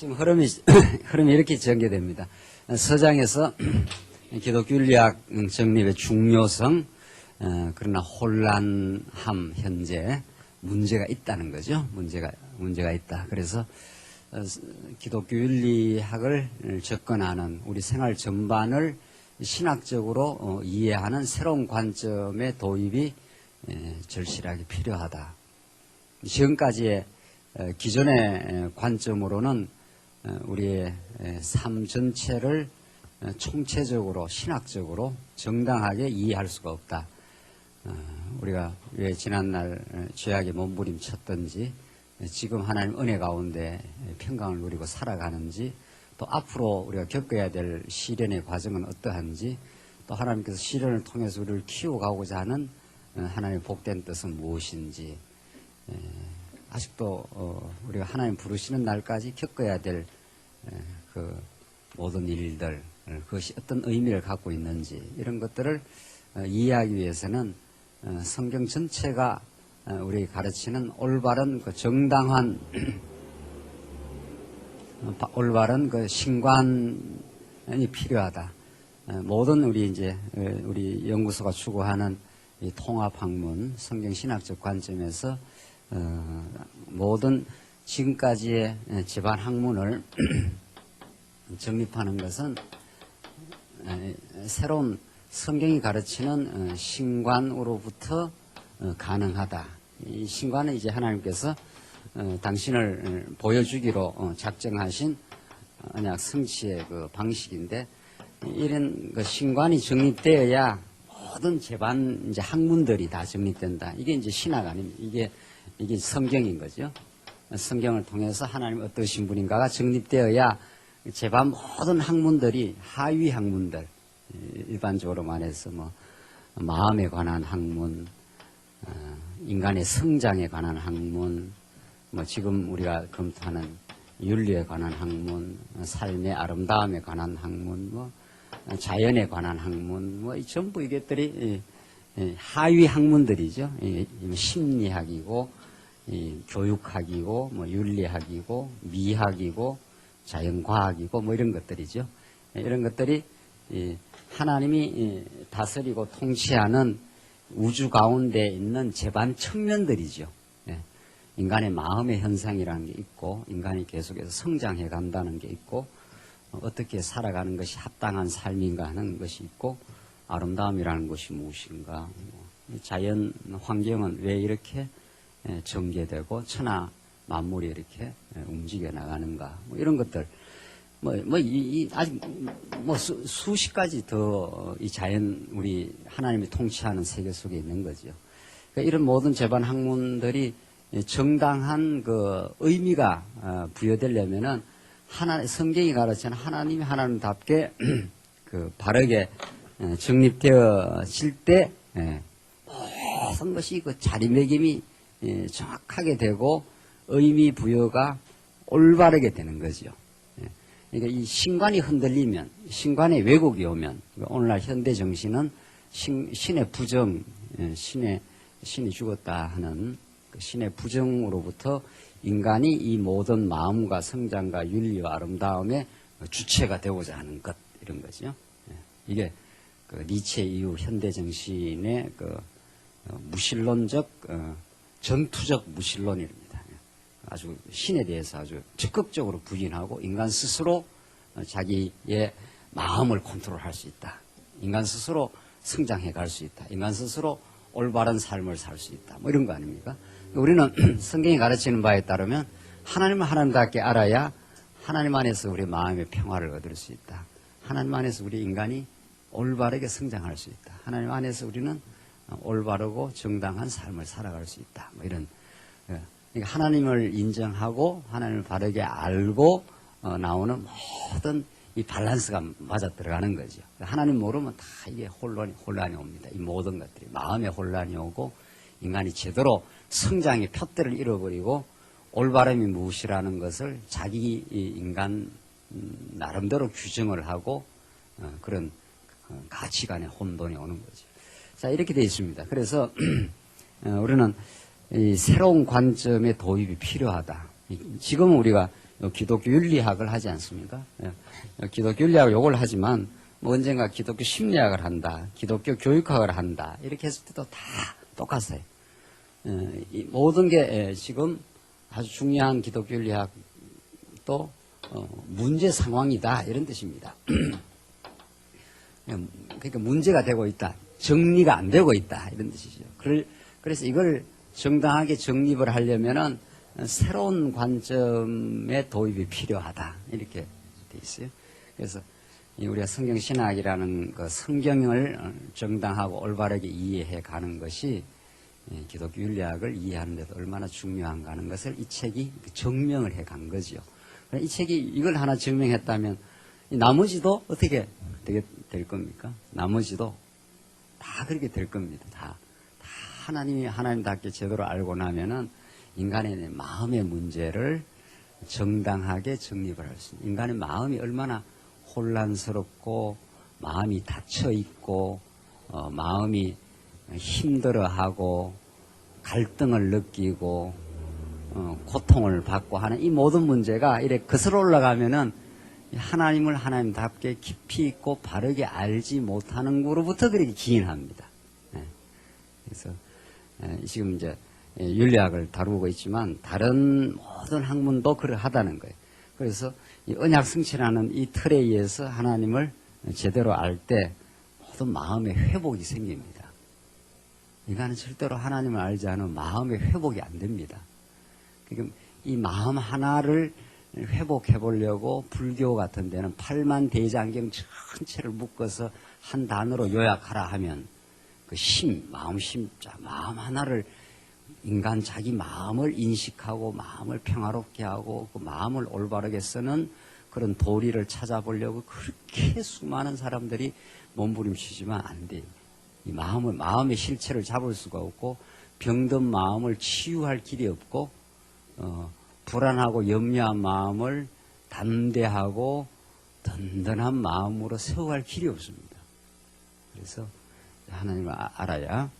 지금 흐름이 이렇게 전개됩니다. 서장에서 기독교 윤리학 정립의 중요성, 그러나 혼란함 현재 문제가 있다는 거죠. 문제가 있다. 그래서 기독교 윤리학을 접근하는 우리 생활 전반을 신학적으로 이해하는 새로운 관점의 도입이 절실하게 필요하다. 지금까지의 기존의 관점으로는 우리의 삶 전체를 총체적으로 신학적으로 정당하게 이해할 수가 없다. 우리가 왜 지난날 죄악에 몸부림쳤던지 지금 하나님 은혜 가운데 평강을 누리고 살아가는지 또 앞으로 우리가 겪어야 될 시련의 과정은 어떠한지 또 하나님께서 시련을 통해서 우리를 키워가고자 하는 하나님의 복된 뜻은 무엇인지 아직도 우리가 하나님 부르시는 날까지 겪어야 될 그 모든 일들 그것이 어떤 의미를 갖고 있는지 이런 것들을 이해하기 위해서는 성경 전체가 우리 가르치는 올바른 그 정당한 올바른 그 신관이 필요하다. 모든 우리 연구소가 추구하는 이 통합학문, 성경신학적 관점에서 모든 지금까지의 집안 학문을 정립하는 것은 새로운 성경이 가르치는 신관으로부터 가능하다. 이 신관은 이제 하나님께서 당신을 보여주기로 작정하신 언약 성취의 그 방식인데 이런 그 신관이 정립되어야 모든 제반 이제 학문들이 다 정립된다. 이게 이제 신학 아닙니까? 이게 성경인 거죠. 성경을 통해서 하나님 어떠신 분인가가 정립되어야 제반 모든 학문들이 하위 학문들 일반적으로 말해서 뭐 마음에 관한 학문, 인간의 성장에 관한 학문, 뭐 지금 우리가 검토하는 윤리에 관한 학문, 삶의 아름다움에 관한 학문, 뭐 자연에 관한 학문, 뭐 전부 이것들이 하위 학문들이죠. 심리학이고 교육학이고 뭐 윤리학이고 미학이고 자연과학이고 뭐 이런 것들이죠. 이런 것들이 하나님이 다스리고 통치하는 우주 가운데 있는 제반 측면들이죠. 인간의 마음의 현상이라는 게 있고 인간이 계속해서 성장해 간다는 게 있고 어떻게 살아가는 것이 합당한 삶인가 하는 것이 있고 아름다움이라는 것이 무엇인가 자연 환경은 왜 이렇게 전개되고 천하 만물이 이렇게 움직여 나가는가 뭐 이런 것들 아직 수십 가지 더 이 자연 우리 하나님이 통치하는 세계 속에 있는 거죠. 그러니까 이런 모든 제반 학문들이 정당한 그 의미가 부여되려면은 성경이 가르치는 하나님이 하나님답게 그 바르게 정립되어질 때 모든 것이 그 자리매김이 정확하게 되고 의미 부여가 올바르게 되는 거죠. 그러니까 이 신관이 흔들리면, 신관의 왜곡이 오면, 오늘날 현대 정신은 신의 부정, 신이 죽었다 하는 그 신의 부정으로부터 인간이 이 모든 마음과 성장과 윤리와 아름다움의 주체가 되고자 하는 것, 이런 거죠. 이게 그 니체 이후 현대 정신의 그 무신론적, 전투적 무신론입니다. 아주 신에 대해서 아주 적극적으로 부인하고 인간 스스로 자기의 마음을 컨트롤할 수 있다. 인간 스스로 성장해 갈 수 있다. 인간 스스로 올바른 삶을 살 수 있다. 뭐 이런 거 아닙니까? 우리는 성경이 가르치는 바에 따르면 하나님을 하나님답게 알아야 하나님 안에서 우리 마음의 평화를 얻을 수 있다. 하나님 안에서 우리 인간이 올바르게 성장할 수 있다. 하나님 안에서 우리는 올바르고 정당한 삶을 살아갈 수 있다. 뭐 이런 그러니까 하나님을 인정하고 하나님을 바르게 알고 나오는 모든 이 밸런스가 맞아 들어가는 거죠. 하나님 모르면 다 이게 혼란이 옵니다. 이 모든 것들이 마음의 혼란이 오고 인간이 제대로 성장의 푯대를 잃어버리고 올바름이 무엇이라는 것을 자기 인간 나름대로 규정을 하고 그런 가치관의 혼돈이 오는 거죠. 자, 이렇게 되어 있습니다. 그래서 우리는 이 새로운 관점의 도입이 필요하다. 지금 우리가 기독교 윤리학을 하지 않습니까? 기독교 윤리학을 요걸 하지만 뭐 언젠가 기독교 심리학을 한다, 기독교 교육학을 한다 이렇게 했을 때도 다 똑같아요. 이 모든 게 지금 아주 중요한 기독교 윤리학도 문제 상황이다 이런 뜻입니다. 그러니까 문제가 되고 있다, 정리가 안 되고 있다 이런 뜻이죠. 그래서 이걸 정당하게 정립을 하려면은 새로운 관점의 도입이 필요하다 이렇게 돼 있어요. 그래서 우리가 성경신학이라는 그 성경을 정당하고 올바르게 이해해 가는 것이 기독교 윤리학을 이해하는 데도 얼마나 중요한가 하는 것을 이 책이 증명을 해 간 거죠. 이 책이 이걸 하나 증명했다면 나머지도 어떻게 되게 될 겁니까? 나머지도 다 그렇게 될 겁니다. 다 하나님이 하나님답게 제대로 알고 나면은 인간의 마음의 문제를 정당하게 정립을 할 수 있는, 인간의 마음이 얼마나 혼란스럽고 마음이 닫혀 있고 마음이 힘들어하고 갈등을 느끼고 고통을 받고 하는 이 모든 문제가 이렇게 거슬러 올라가면은 하나님을 하나님답게 깊이 있고 바르게 알지 못하는 거로부터 그렇게 기인합니다. 그래서 지금 이제 윤리학을 다루고 있지만 다른 모든 학문도 그러하다는 거예요. 그래서 이 언약 성취라는 이 틀에 의해서 하나님을 제대로 알 때 모든 마음의 회복이 생깁니다. 인간은 절대로 하나님을 알지 않으면 마음의 회복이 안 됩니다. 그러니까 이 마음 하나를 회복해 보려고 불교 같은 데는 팔만대장경 전체를 묶어서 한 단어로 요약하라 하면 그 마음 심자, 마음 하나를 인간 자기 마음을 인식하고 마음을 평화롭게 하고 그 마음을 올바르게 쓰는 그런 도리를 찾아보려고 그렇게 수많은 사람들이 몸부림치지만 안 돼요. 이 마음의 실체를 잡을 수가 없고 병든 마음을 치유할 길이 없고 불안하고 염려한 마음을 담대하고 든든한 마음으로 세워갈 길이 없습니다. 그래서 하나님을 알아야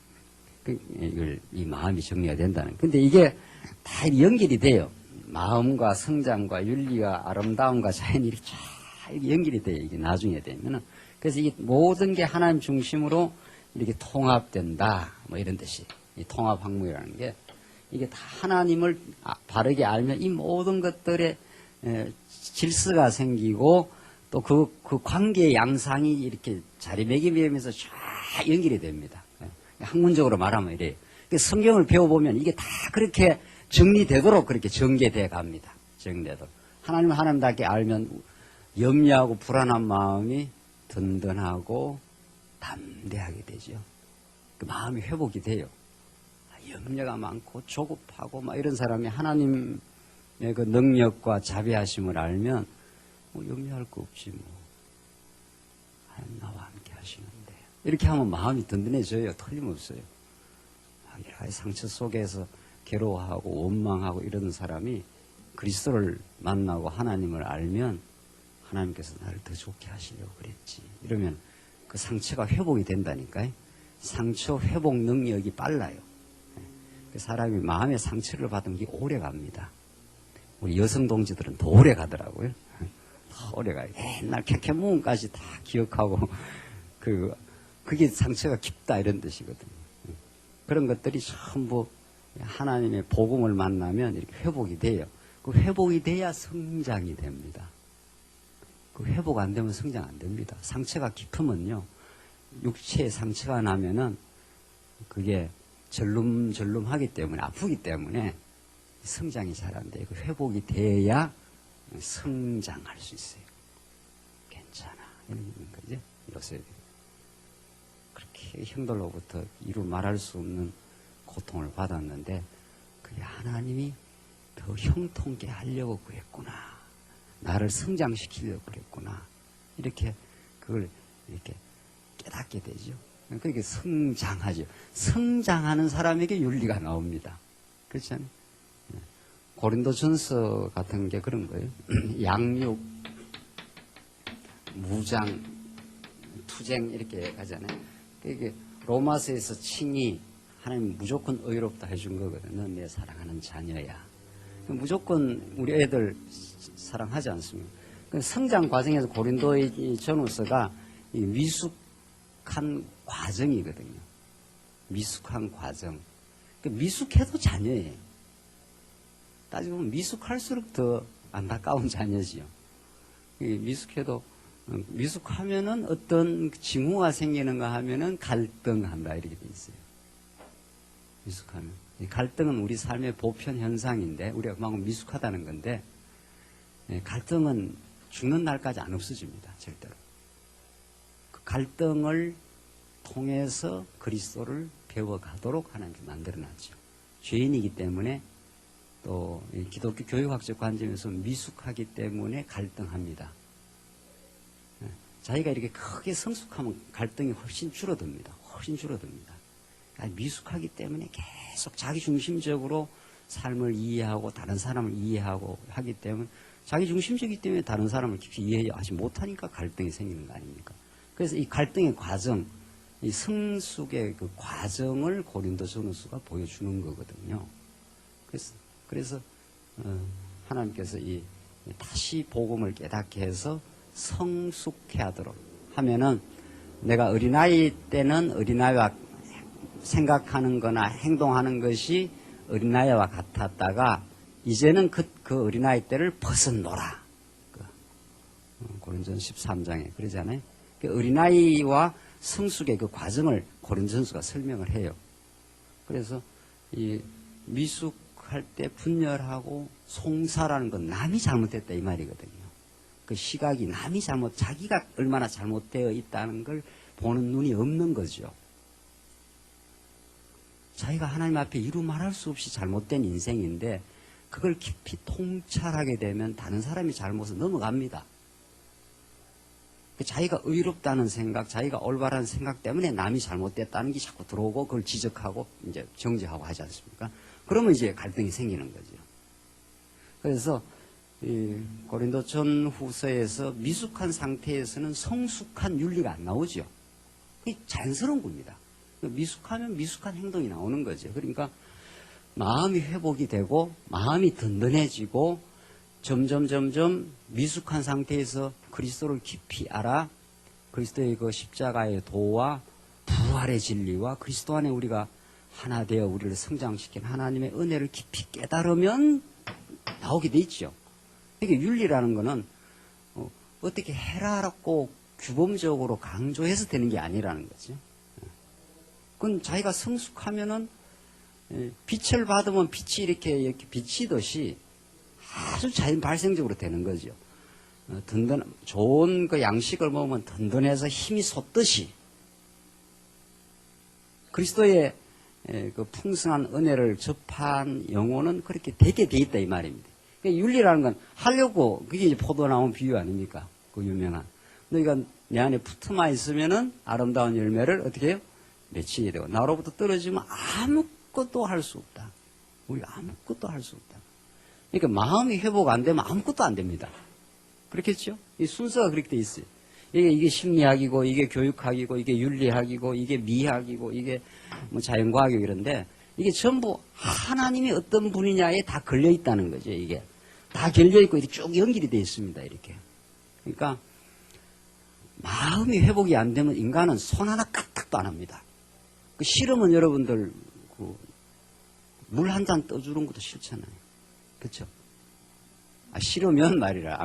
이 마음이 정리가 된다는. 근데 이게 다 연결이 돼요. 마음과 성장과 윤리와 아름다움과 자연이 이렇게 쫙 연결이 돼요. 이게 나중에 되면은. 그래서 이게 모든 게 하나님 중심으로 이렇게 통합된다. 뭐 이런 뜻이. 이 통합학문이라는 게 이게 다 하나님을 바르게 알면 이 모든 것들의 질서가 생기고 또 그 관계의 양상이 이렇게 자리매김하면서 쫙 연결이 됩니다. 학문적으로 말하면 이래요. 성경을 배워보면 이게 다 그렇게 정리되도록 그렇게 전개돼 갑니다. 정리되도록. 하나님을 하나님답게 알면 염려하고 불안한 마음이 든든하고 담대하게 되죠. 그 마음이 회복이 돼요. 염려가 많고 조급하고 막 이런 사람이 하나님의 그 능력과 자비하심을 알면 뭐 염려할 거 없지 뭐. 하나님 나와 함께 하시는데 이렇게 하면 마음이 든든해져요. 틀림없어요. 여러 가지 상처 속에서 괴로워하고 원망하고 이런 사람이 그리스도를 만나고 하나님을 알면 하나님께서 나를 더 좋게 하시려고 그랬지. 이러면 그 상처가 회복이 된다니까요. 상처 회복 능력이 빨라요. 그 사람이 마음의 상처를 받은 게 오래 갑니다. 우리 여성 동지들은 더 오래 가더라고요. 더 오래 가요. 옛날 캐캐무음까지 다 기억하고 그게 상처가 깊다 이런 뜻이거든요. 그런 것들이 전부 하나님의 복음을 만나면 이렇게 회복이 돼요. 그 회복이 돼야 성장이 됩니다. 그 회복 안 되면 성장 안 됩니다. 상처가 깊으면요, 육체에 상처가 나면은 그게 절름절름하기 때문에, 아프기 때문에 성장이 잘 안 돼요. 그 회복이 돼야 성장할 수 있어요. 괜찮아. 이런 거죠. 요새 그렇게 형들로부터 이루 말할 수 없는 고통을 받았는데 그게 하나님이 더 형통케 하려고 그랬구나. 나를 성장시키려고 그랬구나. 이렇게 그걸 이렇게 깨닫게 되죠. 그러니까 성장하죠. 성장하는 사람에게 윤리가 나옵니다. 그렇잖아요. 고린도전서 같은 게 그런 거예요. 양육, 무장, 투쟁 이렇게 가잖아요. 이게 로마서에서 칭이 하나님 무조건 의롭다 해준 거거든요. 내 사랑하는 자녀야. 무조건 우리 애들 사랑하지 않습니까? 성장 과정에서 고린도의 전후서가 미숙한 과정이거든요. 미숙한 과정. 미숙해도 자녀예요. 따지고 보면 미숙할수록 더 안타까운 자녀지요. 미숙해도, 미숙하면은 어떤 징후가 생기는가 하면은 갈등한다, 이렇게 돼 있어요. 미숙하면. 갈등은 우리 삶의 보편 현상인데, 우리가 그만큼 미숙하다는 건데, 갈등은 죽는 날까지 안 없어집니다, 절대로. 그 갈등을 통해서 그리스도를 배워가도록 하나님께 만들어놨죠. 죄인이기 때문에 또 기독교 교육학적 관점에서 미숙하기 때문에 갈등합니다. 자기가 이렇게 크게 성숙하면 갈등이 훨씬 줄어듭니다. 훨씬 줄어듭니다. 미숙하기 때문에 계속 자기중심적으로 삶을 이해하고 다른 사람을 이해하고 하기 때문에 자기중심적이기 때문에 다른 사람을 깊이 이해하지 못하니까 갈등이 생기는 거 아닙니까? 그래서 이 갈등의 과정, 이 성숙의 그 과정을 고린도전후서가 보여주는 거거든요. 그래서 하나님께서 다시 복음을 깨닫게 해서 성숙해 하도록 하면은 내가 어린아이 때는 어린아이와 생각하는 거나 행동하는 것이 어린아이와 같았다가 이제는 그 어린아이 때를 벗어노라. 고린도전 13장에 그러잖아요. 그 어린아이와 성숙의 그 과정을 고린도전서가 설명을 해요. 그래서 이 미숙할 때 분열하고 송사라는 건 남이 잘못했다 이 말이거든요. 그 시각이 남이 자기가 얼마나 잘못되어 있다는 걸 보는 눈이 없는 거죠. 자기가 하나님 앞에 이루 말할 수 없이 잘못된 인생인데 그걸 깊이 통찰하게 되면 다른 사람이 잘못을 넘어갑니다. 자기가 의롭다는 생각, 자기가 올바른 생각 때문에 남이 잘못됐다는 게 자꾸 들어오고 그걸 지적하고 이제 정죄하고 하지 않습니까? 그러면 이제 갈등이 생기는 거죠. 그래서 고린도전 후서에서 미숙한 상태에서는 성숙한 윤리가 안 나오죠. 그게 자연스러운 겁니다. 미숙하면 미숙한 행동이 나오는 거죠. 그러니까 마음이 회복이 되고 마음이 든든해지고 점점 미숙한 상태에서 그리스도를 깊이 알아 그리스도의 그 십자가의 도와 부활의 진리와 그리스도 안에 우리가 하나 되어 우리를 성장시킨 하나님의 은혜를 깊이 깨달으면 나오게 돼 있죠. 이게 윤리라는 거는 어떻게 해라라고 규범적으로 강조해서 되는 게 아니라는 거죠. 그건 자기가 성숙하면은 빛을 받으면 빛이 이렇게 비치듯이 아주 자연 발생적으로 되는 거죠. 좋은 그 양식을 먹으면 든든해서 힘이 솟듯이 그리스도의 그 풍성한 은혜를 접한 영혼은 그렇게 되게 돼 있다 이 말입니다. 그러니까 윤리라는 건 하려고 그게 이제 포도나무 비유 아닙니까? 그 유명한. 너희가 내 안에 붙어만 있으면은 아름다운 열매를 어떻게 해요? 맺히게 되고 나로부터 떨어지면 아무것도 할 수 없다. 우리가 아무것도 할 수 없다. 그러니까 마음이 회복 안 되면 아무것도 안 됩니다. 그렇겠죠? 이 순서가 그렇게 돼 있어요. 이게 심리학이고, 이게 교육학이고, 이게 윤리학이고, 이게 미학이고, 이게 뭐 자연과학이고 이런데, 이게 전부 하나님이 어떤 분이냐에 다 걸려 있다는 거죠, 이게. 다 걸려 있고, 이렇게 쭉 연결이 돼 있습니다, 이렇게. 그러니까, 마음이 회복이 안 되면 인간은 손 하나 까딱도 안 합니다. 그 싫으면 여러분들, 물 한 잔 떠주는 것도 싫잖아요. 그렇죠? 싫으면 말이라.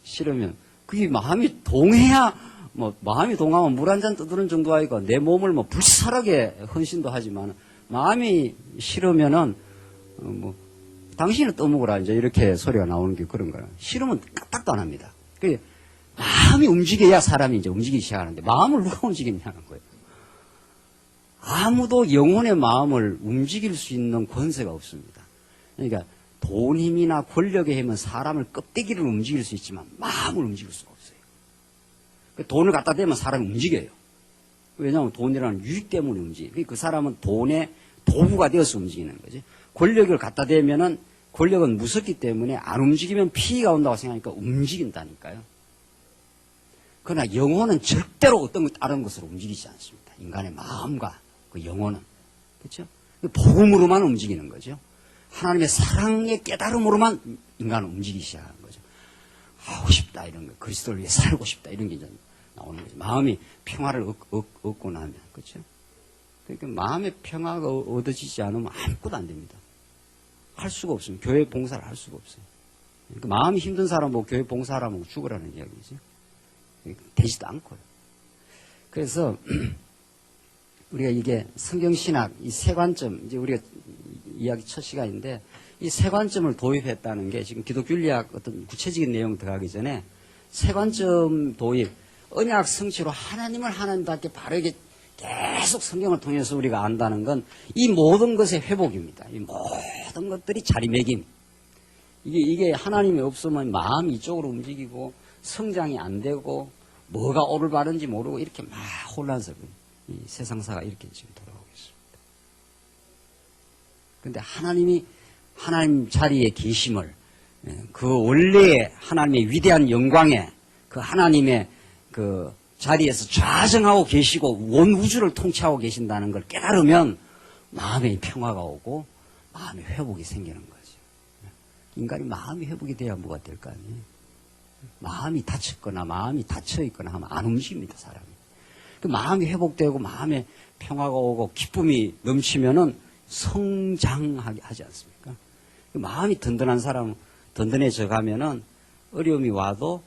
싫으면 그게 마음이 동해야 마음이 동하면 물 한 잔 떠드는 정도 아니고 내 몸을 불살하게 헌신도 하지만 마음이 싫으면은 당신은 떠먹으라 이제 이렇게 소리가 나오는 게 그런 거예요. 싫으면 까딱도 안 합니다. 그 마음이 움직여야 사람이 이제 움직이기 시작하는데 마음을 누가 움직이냐는 거예요. 아무도 영혼의 마음을 움직일 수 있는 권세가 없습니다. 그러니까 돈 힘이나 권력의 힘은 사람을 껍데기를 움직일 수 있지만 마음을 움직일 수가 없어요. 돈을 갖다 대면 사람이 움직여요. 왜냐하면 돈이라는 유익 때문에 움직여요. 그 사람은 돈의 도구가 되어서 움직이는 거지. 권력을 갖다 대면은 권력은 무섭기 때문에 안 움직이면 피해가 온다고 생각하니까 움직인다니까요. 그러나 영혼은 절대로 어떤 다른 것으로 움직이지 않습니다. 인간의 마음과 그 영혼은. 그렇죠? 복음으로만 움직이는 거죠. 하나님의 사랑의 깨달음으로만 인간은 움직이기 시작하는 거죠. 하고 싶다 이런 거, 그리스도를 위해 살고 싶다 이런 게 이제 나오는 거죠. 마음이 평화를 얻고 나면, 그렇죠? 그러니까 마음의 평화가 얻어지지 않으면 아무것도 안 됩니다. 할 수가 없습니다. 교회 봉사를 할 수가 없어요. 그러니까 마음이 힘든 사람 보고 교회 봉사하라면 죽으라는 이야기죠. 되지도 않고요. 그래서 우리가 이게 성경신학 이 세 관점, 이제 우리가 이야기 첫 시간인데 이 세 관점을 도입했다는 게 지금 기독윤리학 어떤 구체적인 내용 들어가기 전에 세 관점 도입, 언약 성취로 하나님을 하나님답게 바르게 계속 성경을 통해서 우리가 안다는 건 이 모든 것의 회복입니다. 이 모든 것들이 자리매김. 이게 하나님이 없으면 마음이 이쪽으로 움직이고 성장이 안 되고 뭐가 옳을 바른지 모르고 이렇게 막 혼란스러운 이 세상사가 이렇게 지금 돌아오고 있습니다. 그런데 하나님이 하나님 자리에 계심을 그 원래의 하나님의 위대한 영광에 그 하나님의 그 자리에서 좌정하고 계시고 온 우주를 통치하고 계신다는 걸 깨달으면 마음의 평화가 오고 마음의 회복이 생기는 거죠. 인간이 마음이 회복이 돼야 뭐가 될 거 아니에요. 마음이 다쳤거나 마음이 닫혀있거나 하면 안 움직입니다, 사람이. 그 마음이 회복되고 마음에 평화가 오고 기쁨이 넘치면은 성장하게 하지 않습니까? 그 마음이 든든한 사람은 든든해져 가면은 어려움이 와도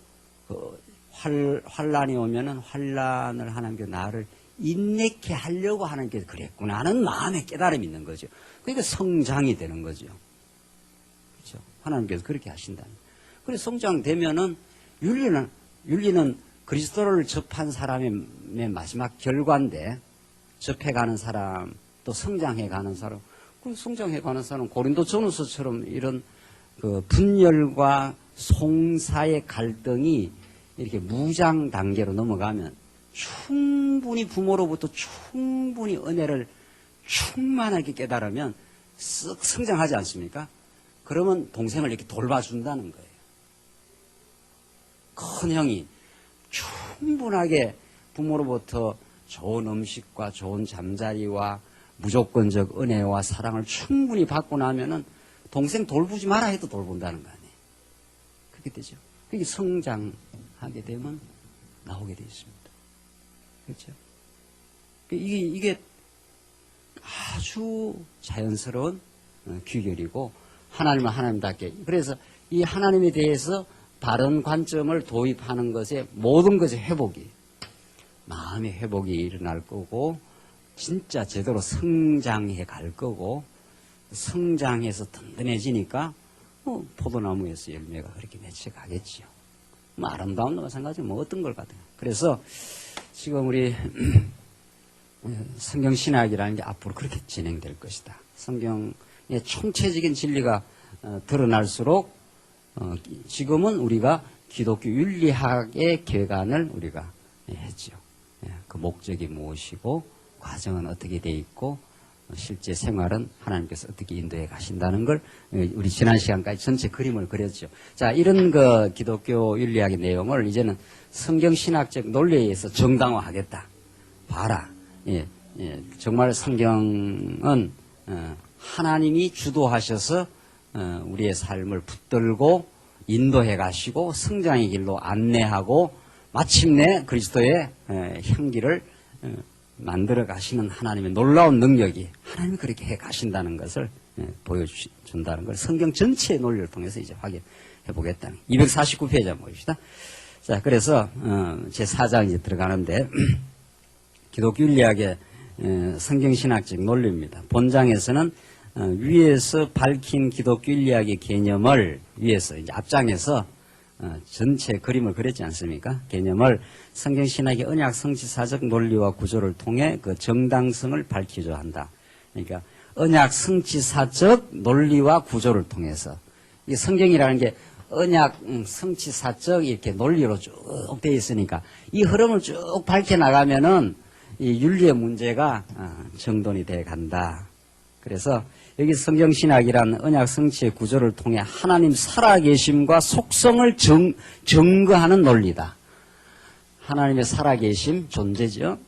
그 환란이 오면은 환란을 하나님께 나를 인내케 하려고 하나님께서 그랬구나 하는 마음의 깨달음이 있는 거죠. 그러니까 성장이 되는 거죠. 그렇죠? 하나님께서 그렇게 하신다. 그래서 성장되면은 윤리는 그리스도를 접한 사람의 마지막 결과인데 접해가는 사람 또 성장해가는 사람 그 성장해가는 사람 고린도 전후서처럼 이런 그 분열과 송사의 갈등이 이렇게 무장 단계로 넘어가면 충분히 부모로부터 충분히 은혜를 충만하게 깨달으면 쓱 성장하지 않습니까? 그러면 동생을 이렇게 돌봐준다는 거예요. 큰 형이 충분하게 부모로부터 좋은 음식과 좋은 잠자리와 무조건적 은혜와 사랑을 충분히 받고 나면은 동생 돌보지 마라 해도 돌본다는 거 아니에요. 그렇게 되죠. 그게 성장하게 되면 나오게 되어 있습니다. 그렇죠? 이게 아주 자연스러운 귀결이고 하나님은 하나님답게 그래서 이 하나님에 대해서 바른 관점을 도입하는 것에 모든 것의 회복이 마음의 회복이 일어날 거고 진짜 제대로 성장해 갈 거고 성장해서 든든해지니까 포도나무에서 열매가 그렇게 맺혀 가겠지요. 아름다운 거와 마찬가지로 어떤 걸 같아요. 그래서 지금 우리 성경신학이라는 게 앞으로 그렇게 진행될 것이다. 성경의 총체적인 진리가 드러날수록 지금은 우리가 기독교 윤리학의 개관을 우리가 했죠. 그 목적이 무엇이고 과정은 어떻게 돼 있고 실제 생활은 하나님께서 어떻게 인도해 가신다는 걸 우리 지난 시간까지 전체 그림을 그렸죠. 자, 이런 그 기독교 윤리학의 내용을 이제는 성경신학적 논리에 의해서 정당화하겠다. 봐라. 정말 성경은 하나님이 주도하셔서 우리의 삶을 붙들고 인도해 가시고 성장의 길로 안내하고 마침내 그리스도의 향기를 만들어 가시는 하나님의 놀라운 능력이 하나님이 그렇게 해 가신다는 것을 보여준다는 걸 성경 전체의 논리를 통해서 이제 확인해 보겠다는 249페이지 한번 보십시다. 자, 그래서 제 4장 이제 들어가는데 기독교 윤리학의 성경신학적 논리입니다. 본장에서는 위에서 밝힌 기독교 윤리학의 개념을 위에서 이제 앞장에서 전체 그림을 그렸지 않습니까? 개념을 성경신학의 언약 성취사적 논리와 구조를 통해 그 정당성을 밝히려 한다. 그러니까 언약 성취사적 논리와 구조를 통해서 이 성경이라는 게 언약 성취사적 이렇게 논리로 쭉 되어 있으니까 이 흐름을 쭉 밝혀 나가면은 이 윤리의 문제가 정돈이 돼 간다. 그래서 여기 성경신학이란 언약 성취의 구조를 통해 하나님 살아계심과 속성을 증거하는 논리다. 하나님의 살아계심, 존재죠.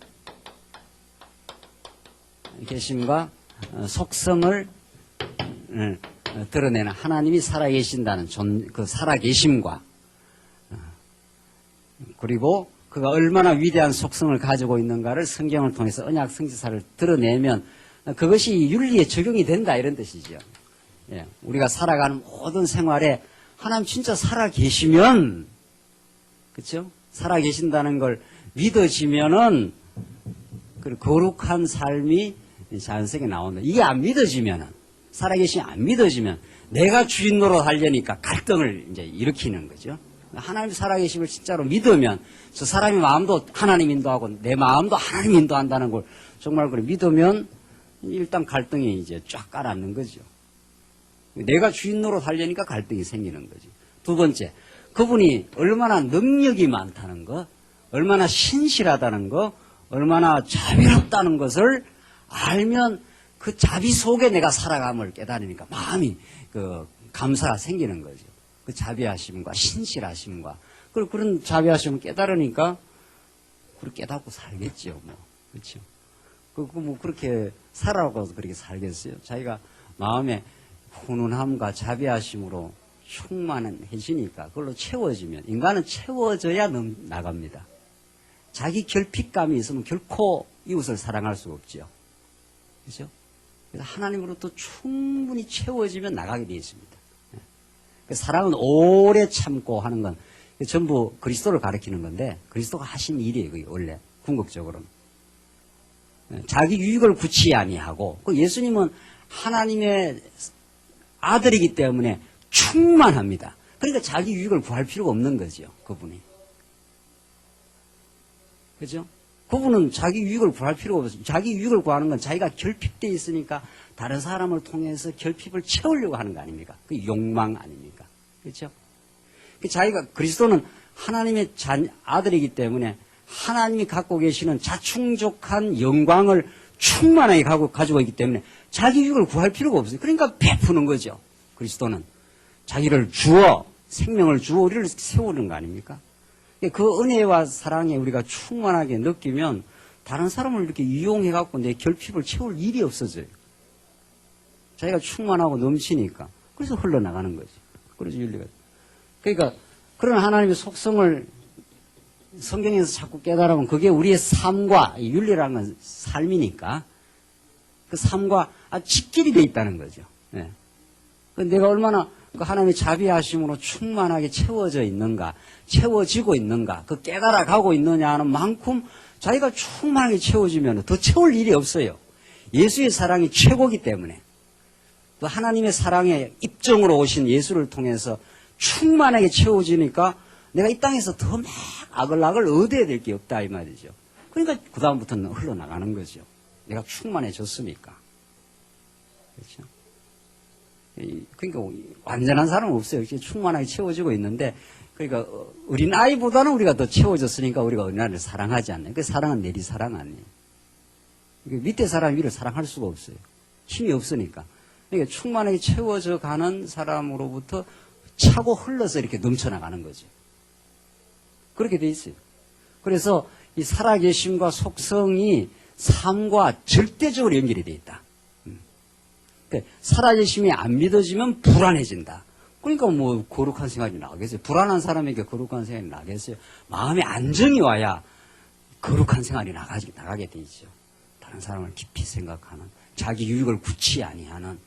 계심과 속성을 드러내는 하나님이 살아계신다는 그 살아계심과 그리고 그가 얼마나 위대한 속성을 가지고 있는가를 성경을 통해서 언약 성취사를 드러내면 그것이 윤리에 적용이 된다 이런 뜻이죠. 예, 우리가 살아가는 모든 생활에 하나님 진짜 살아계시면 그렇죠? 살아계신다는 걸 믿어지면은 그 거룩한 삶이 자연스럽게 나온다. 이게 안 믿어지면은 살아계시면 안 믿어지면 내가 주인 노릇 하려니까 갈등을 이제 일으키는 거죠. 하나님 살아계심을 진짜로 믿으면 저 사람의 마음도 하나님 인도하고 내 마음도 하나님 인도한다는 걸 정말 그래 믿으면 일단 갈등이 이제 쫙 깔아앉는 거죠. 내가 주인 노릇 하려니까 갈등이 생기는 거지. 두 번째, 그분이 얼마나 능력이 많다는 거, 얼마나 신실하다는 거, 얼마나 자비롭다는 것을 알면 그 자비 속에 내가 살아감을 깨달으니까 마음이 그 감사가 생기는 거죠. 그 자비하심과 신실하심과 그런 자비하심을 깨달으니까 그렇게 깨닫고 살겠죠. 뭐 그렇죠. 뭐 그렇게 살아가고 그렇게 살겠어요. 자기가 마음에 훈훈함과 자비하심으로 충만해지니까 그걸로 채워지면 인간은 채워져야 나갑니다. 자기 결핍감이 있으면 결코 이웃을 사랑할 수가 없죠. 그렇죠? 그래서 하나님으로부터 충분히 채워지면 나가게 되어 있습니다. 사랑은 오래 참고 하는 건 전부 그리스도를 가리키는 건데 그리스도가 하신 일이에요. 그게 원래 궁극적으로는. 자기 유익을 구치 아니하고 예수님은 하나님의 아들이기 때문에 충만합니다. 그러니까 자기 유익을 구할 필요가 없는 거죠. 그분이. 그죠? 그분은 자기 유익을 구할 필요가 없어요. 자기 유익을 구하는 건 자기가 결핍되어 있으니까 다른 사람을 통해서 결핍을 채우려고 하는 거 아닙니까? 그 욕망 아닙니까? 그렇죠? 자기가 그리스도는 하나님의 아들이기 때문에 하나님이 갖고 계시는 자충족한 영광을 충만하게 가지고 있기 때문에 자기 유익을 구할 필요가 없어요. 그러니까 베푸는 거죠. 그리스도는 자기를 주어 생명을 주어 우리를 세우는 거 아닙니까? 그 은혜와 사랑에 우리가 충만하게 느끼면 다른 사람을 이렇게 이용해갖고 내 결핍을 채울 일이 없어져요. 자기가 충만하고 넘치니까. 그래서 흘러나가는 거지. 그래서 윤리가. 그러니까 그런 하나님의 속성을 성경에서 자꾸 깨달으면 그게 우리의 삶과 윤리라는 건 삶이니까 그 삶과 직결이 되어 있다는 거죠. 네. 내가 얼마나 그 하나님의 자비하심으로 충만하게 채워져 있는가, 채워지고 있는가, 그 깨달아가고 있느냐 하는 만큼 자기가 충만하게 채워지면 더 채울 일이 없어요. 예수의 사랑이 최고이기 때문에. 또 하나님의 사랑에 입정으로 오신 예수를 통해서 충만하게 채워지니까 내가 이 땅에서 더 막 아글아글 얻어야 될 게 없다 이 말이죠. 그러니까 그 다음부터는 흘러나가는 거죠. 내가 충만해졌으니까. 그렇죠. 그러니까 완전한 사람은 없어요. 충만하게 채워지고 있는데 그러니까 어린 아이보다는 우리가 더 채워졌으니까 우리가 어린 아이를 사랑하지 않나요? 그 사랑은 내리 사랑 아니에요. 밑에 사람 위를 사랑할 수가 없어요. 힘이 없으니까. 그러니까 충만하게 채워져 가는 사람으로부터 차고 흘러서 이렇게 넘쳐나가는 거죠. 그렇게 돼 있어요. 그래서 이 살아계심과 속성이 삶과 절대적으로 연결이 돼 있다. 살아계심이 안 믿어지면 불안해진다. 그러니까 뭐 거룩한 생각이 나겠어요. 불안한 사람에게 거룩한 생각이 나겠어요. 마음에 안정이 와야 거룩한 생각이 나가게 돼 있죠. 다른 사람을 깊이 생각하는, 자기 유익을 굳이 아니하는,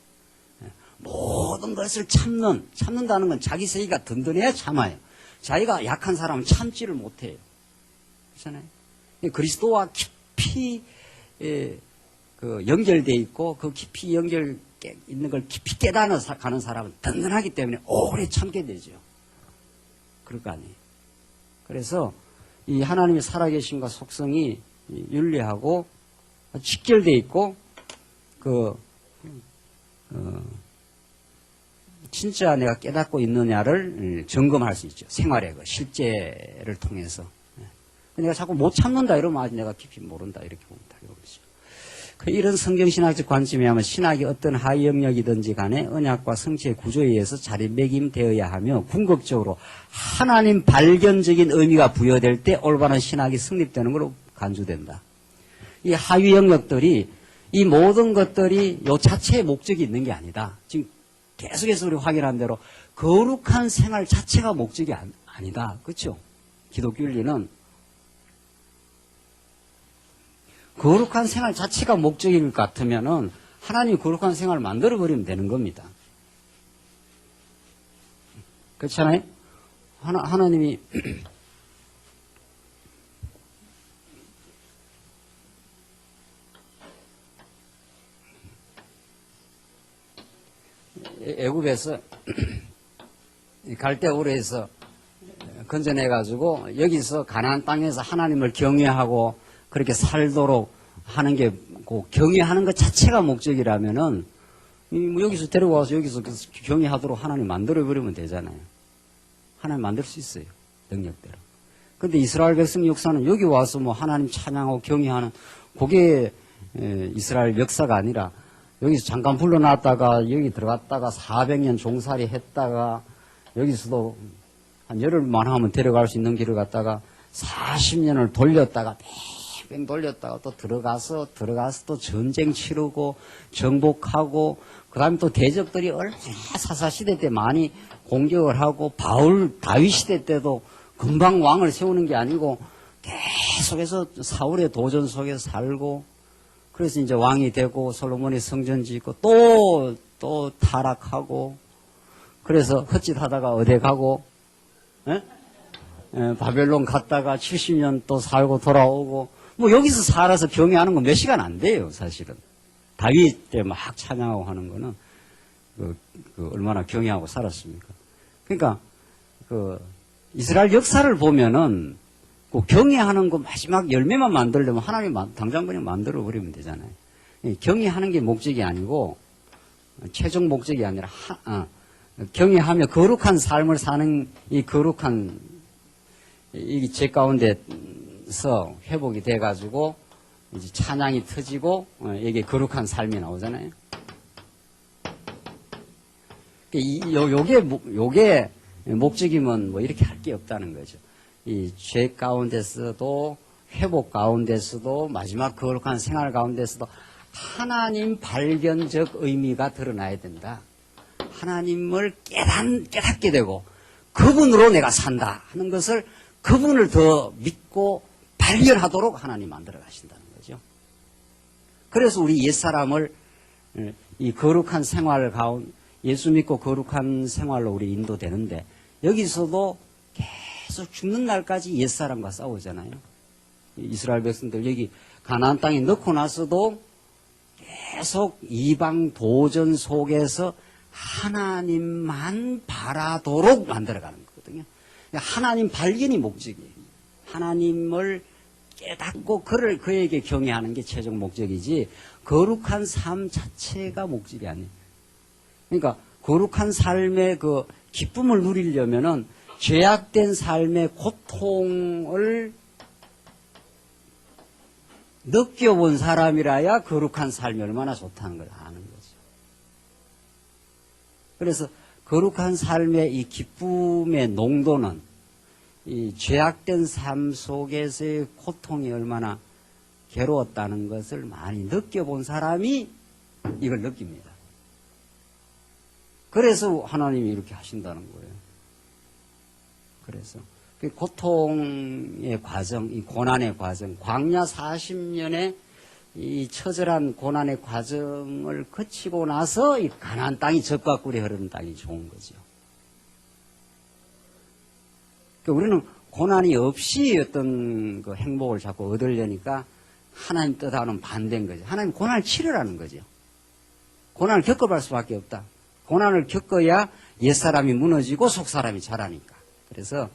모든 것을 참는다는 건 자기 세계가 든든해야 참아요. 자기가 약한 사람은 참지를 못해요. 그렇잖아요. 그리스도와 깊이 연결되어 있고 그 깊이 있는 걸 깊이 깨달아 가는 사람은 든든하기 때문에 오래 참게 되죠. 그럴 거 아니에요. 그래서 이 하나님의 살아계심과 속성이 윤리하고 직결되어 있고 진짜 내가 깨닫고 있느냐를 점검할 수 있죠. 생활의 그 실제를 통해서. 내가 자꾸 못 참는다 이러면 아직 내가 깊이 모른다 이렇게 보면 되겠죠. 이런 성경신학적 관점에 하면 신학이 어떤 하위 영역이든지 간에 언약과 성취의 구조에 의해서 자리매김되어야 하며 궁극적으로 하나님 발견적인 의미가 부여될 때 올바른 신학이 성립되는 걸로 간주된다. 이 하위 영역들이 이 모든 것들이 요 자체의 목적이 있는 게 아니다. 지금 계속해서 우리 확인한 대로 거룩한 생활 자체가 목적이 아니다. 그렇죠? 기독교 윤리는 거룩한 생활 자체가 목적일 것 같으면은 하나님이 거룩한 생활을 만들어버리면 되는 겁니다. 그렇잖아요? 하나님이 애굽에서 갈대우르에서 건져내가지고 여기서 가나안 땅에서 하나님을 경외하고 그렇게 살도록 하는 게 경외하는 것 자체가 목적이라면은 여기서 데려와서 여기서 경외하도록 하나님 만들어버리면 되잖아요. 하나님 만들 수 있어요. 능력대로. 근데 이스라엘 백성 역사는 여기 와서 뭐 하나님 찬양하고 경외하는 그게 이스라엘 역사가 아니라 여기서 잠깐 불러놨다가 여기 들어갔다가 400년 종살이 했다가 여기서도 한 열흘만 하면 데려갈 수 있는 길을 갔다가 40년을 돌렸다가 뺑뺑 돌렸다가 또 들어가서 또 전쟁 치르고 정복하고 그 다음에 또 대적들이 얼마나 사사시대 때 많이 공격을 하고 다윗 시대 때도 금방 왕을 세우는 게 아니고 계속해서 사울의 도전 속에서 살고 그래서 이제 왕이 되고 솔로몬이 성전 짓고 또 타락하고 그래서 헛짓하다가 어디 가고 바벨론 갔다가 70년 또 살고 돌아오고 뭐 여기서 살아서 경외하는 건 몇 시간 안 돼요 사실은. 다윗 때 막 찬양하고 하는 거는 얼마나 경외하고 살았습니까. 그러니까 이스라엘 역사를 보면은 경외하는 거 마지막 열매만 만들려면 하나님 당장 그냥 만들어 버리면 되잖아요. 경외하는 게 목적이 아니고 최종 목적이 아니라 경외하며 거룩한 삶을 사는 이 거룩한 이 죄 가운데서 회복이 돼가지고 이제 찬양이 터지고 이게 거룩한 삶이 나오잖아요. 요게 목적이면 뭐 이렇게 할 게 없다는 거죠. 이 죄 가운데서도 회복 가운데서도 마지막 거룩한 생활 가운데서도 하나님 발견적 의미가 드러나야 된다. 하나님을 깨닫게 되고 그분으로 내가 산다 하는 것을 그분을 더 믿고 발견하도록 하나님 만들어 가신다는 거죠. 그래서 우리 옛사람을 이 거룩한 생활 가운데 예수 믿고 거룩한 생활로 우리 인도되는데 여기서도 계속 죽는 날까지 옛사람과 싸우잖아요. 이스라엘 백성들 여기 가나안 땅에 넣고 나서도 계속 이방 도전 속에서 하나님만 바라도록 만들어가는 거거든요. 하나님 발견이 목적이에요. 하나님을 깨닫고 그에게 경외하는 게 최종 목적이지 거룩한 삶 자체가 목적이 아니에요. 그러니까 거룩한 삶의 그 기쁨을 누리려면은 죄악된 삶의 고통을 느껴본 사람이라야 거룩한 삶이 얼마나 좋다는 걸 아는 거죠. 그래서 거룩한 삶의 이 기쁨의 농도는 이 죄악된 삶 속에서의 고통이 얼마나 괴로웠다는 것을 많이 느껴본 사람이 이걸 느낍니다. 그래서 하나님이 이렇게 하신다는 거예요. 그래서 그 고통의 과정, 이 고난의 과정, 광야 40년의 이 처절한 고난의 과정을 거치고 나서 이 가나안 땅이 젖과 꿀이 흐르는 땅이 좋은 거죠. 그러니까 우리는 고난이 없이 어떤 그 행복을 자꾸 얻으려니까 하나님 뜻하고는 반대인 거죠. 하나님 고난을 치르라는 거죠. 고난을 겪어볼 수밖에 없다. 고난을 겪어야 옛사람이 무너지고 속사람이 자라니까. 그래서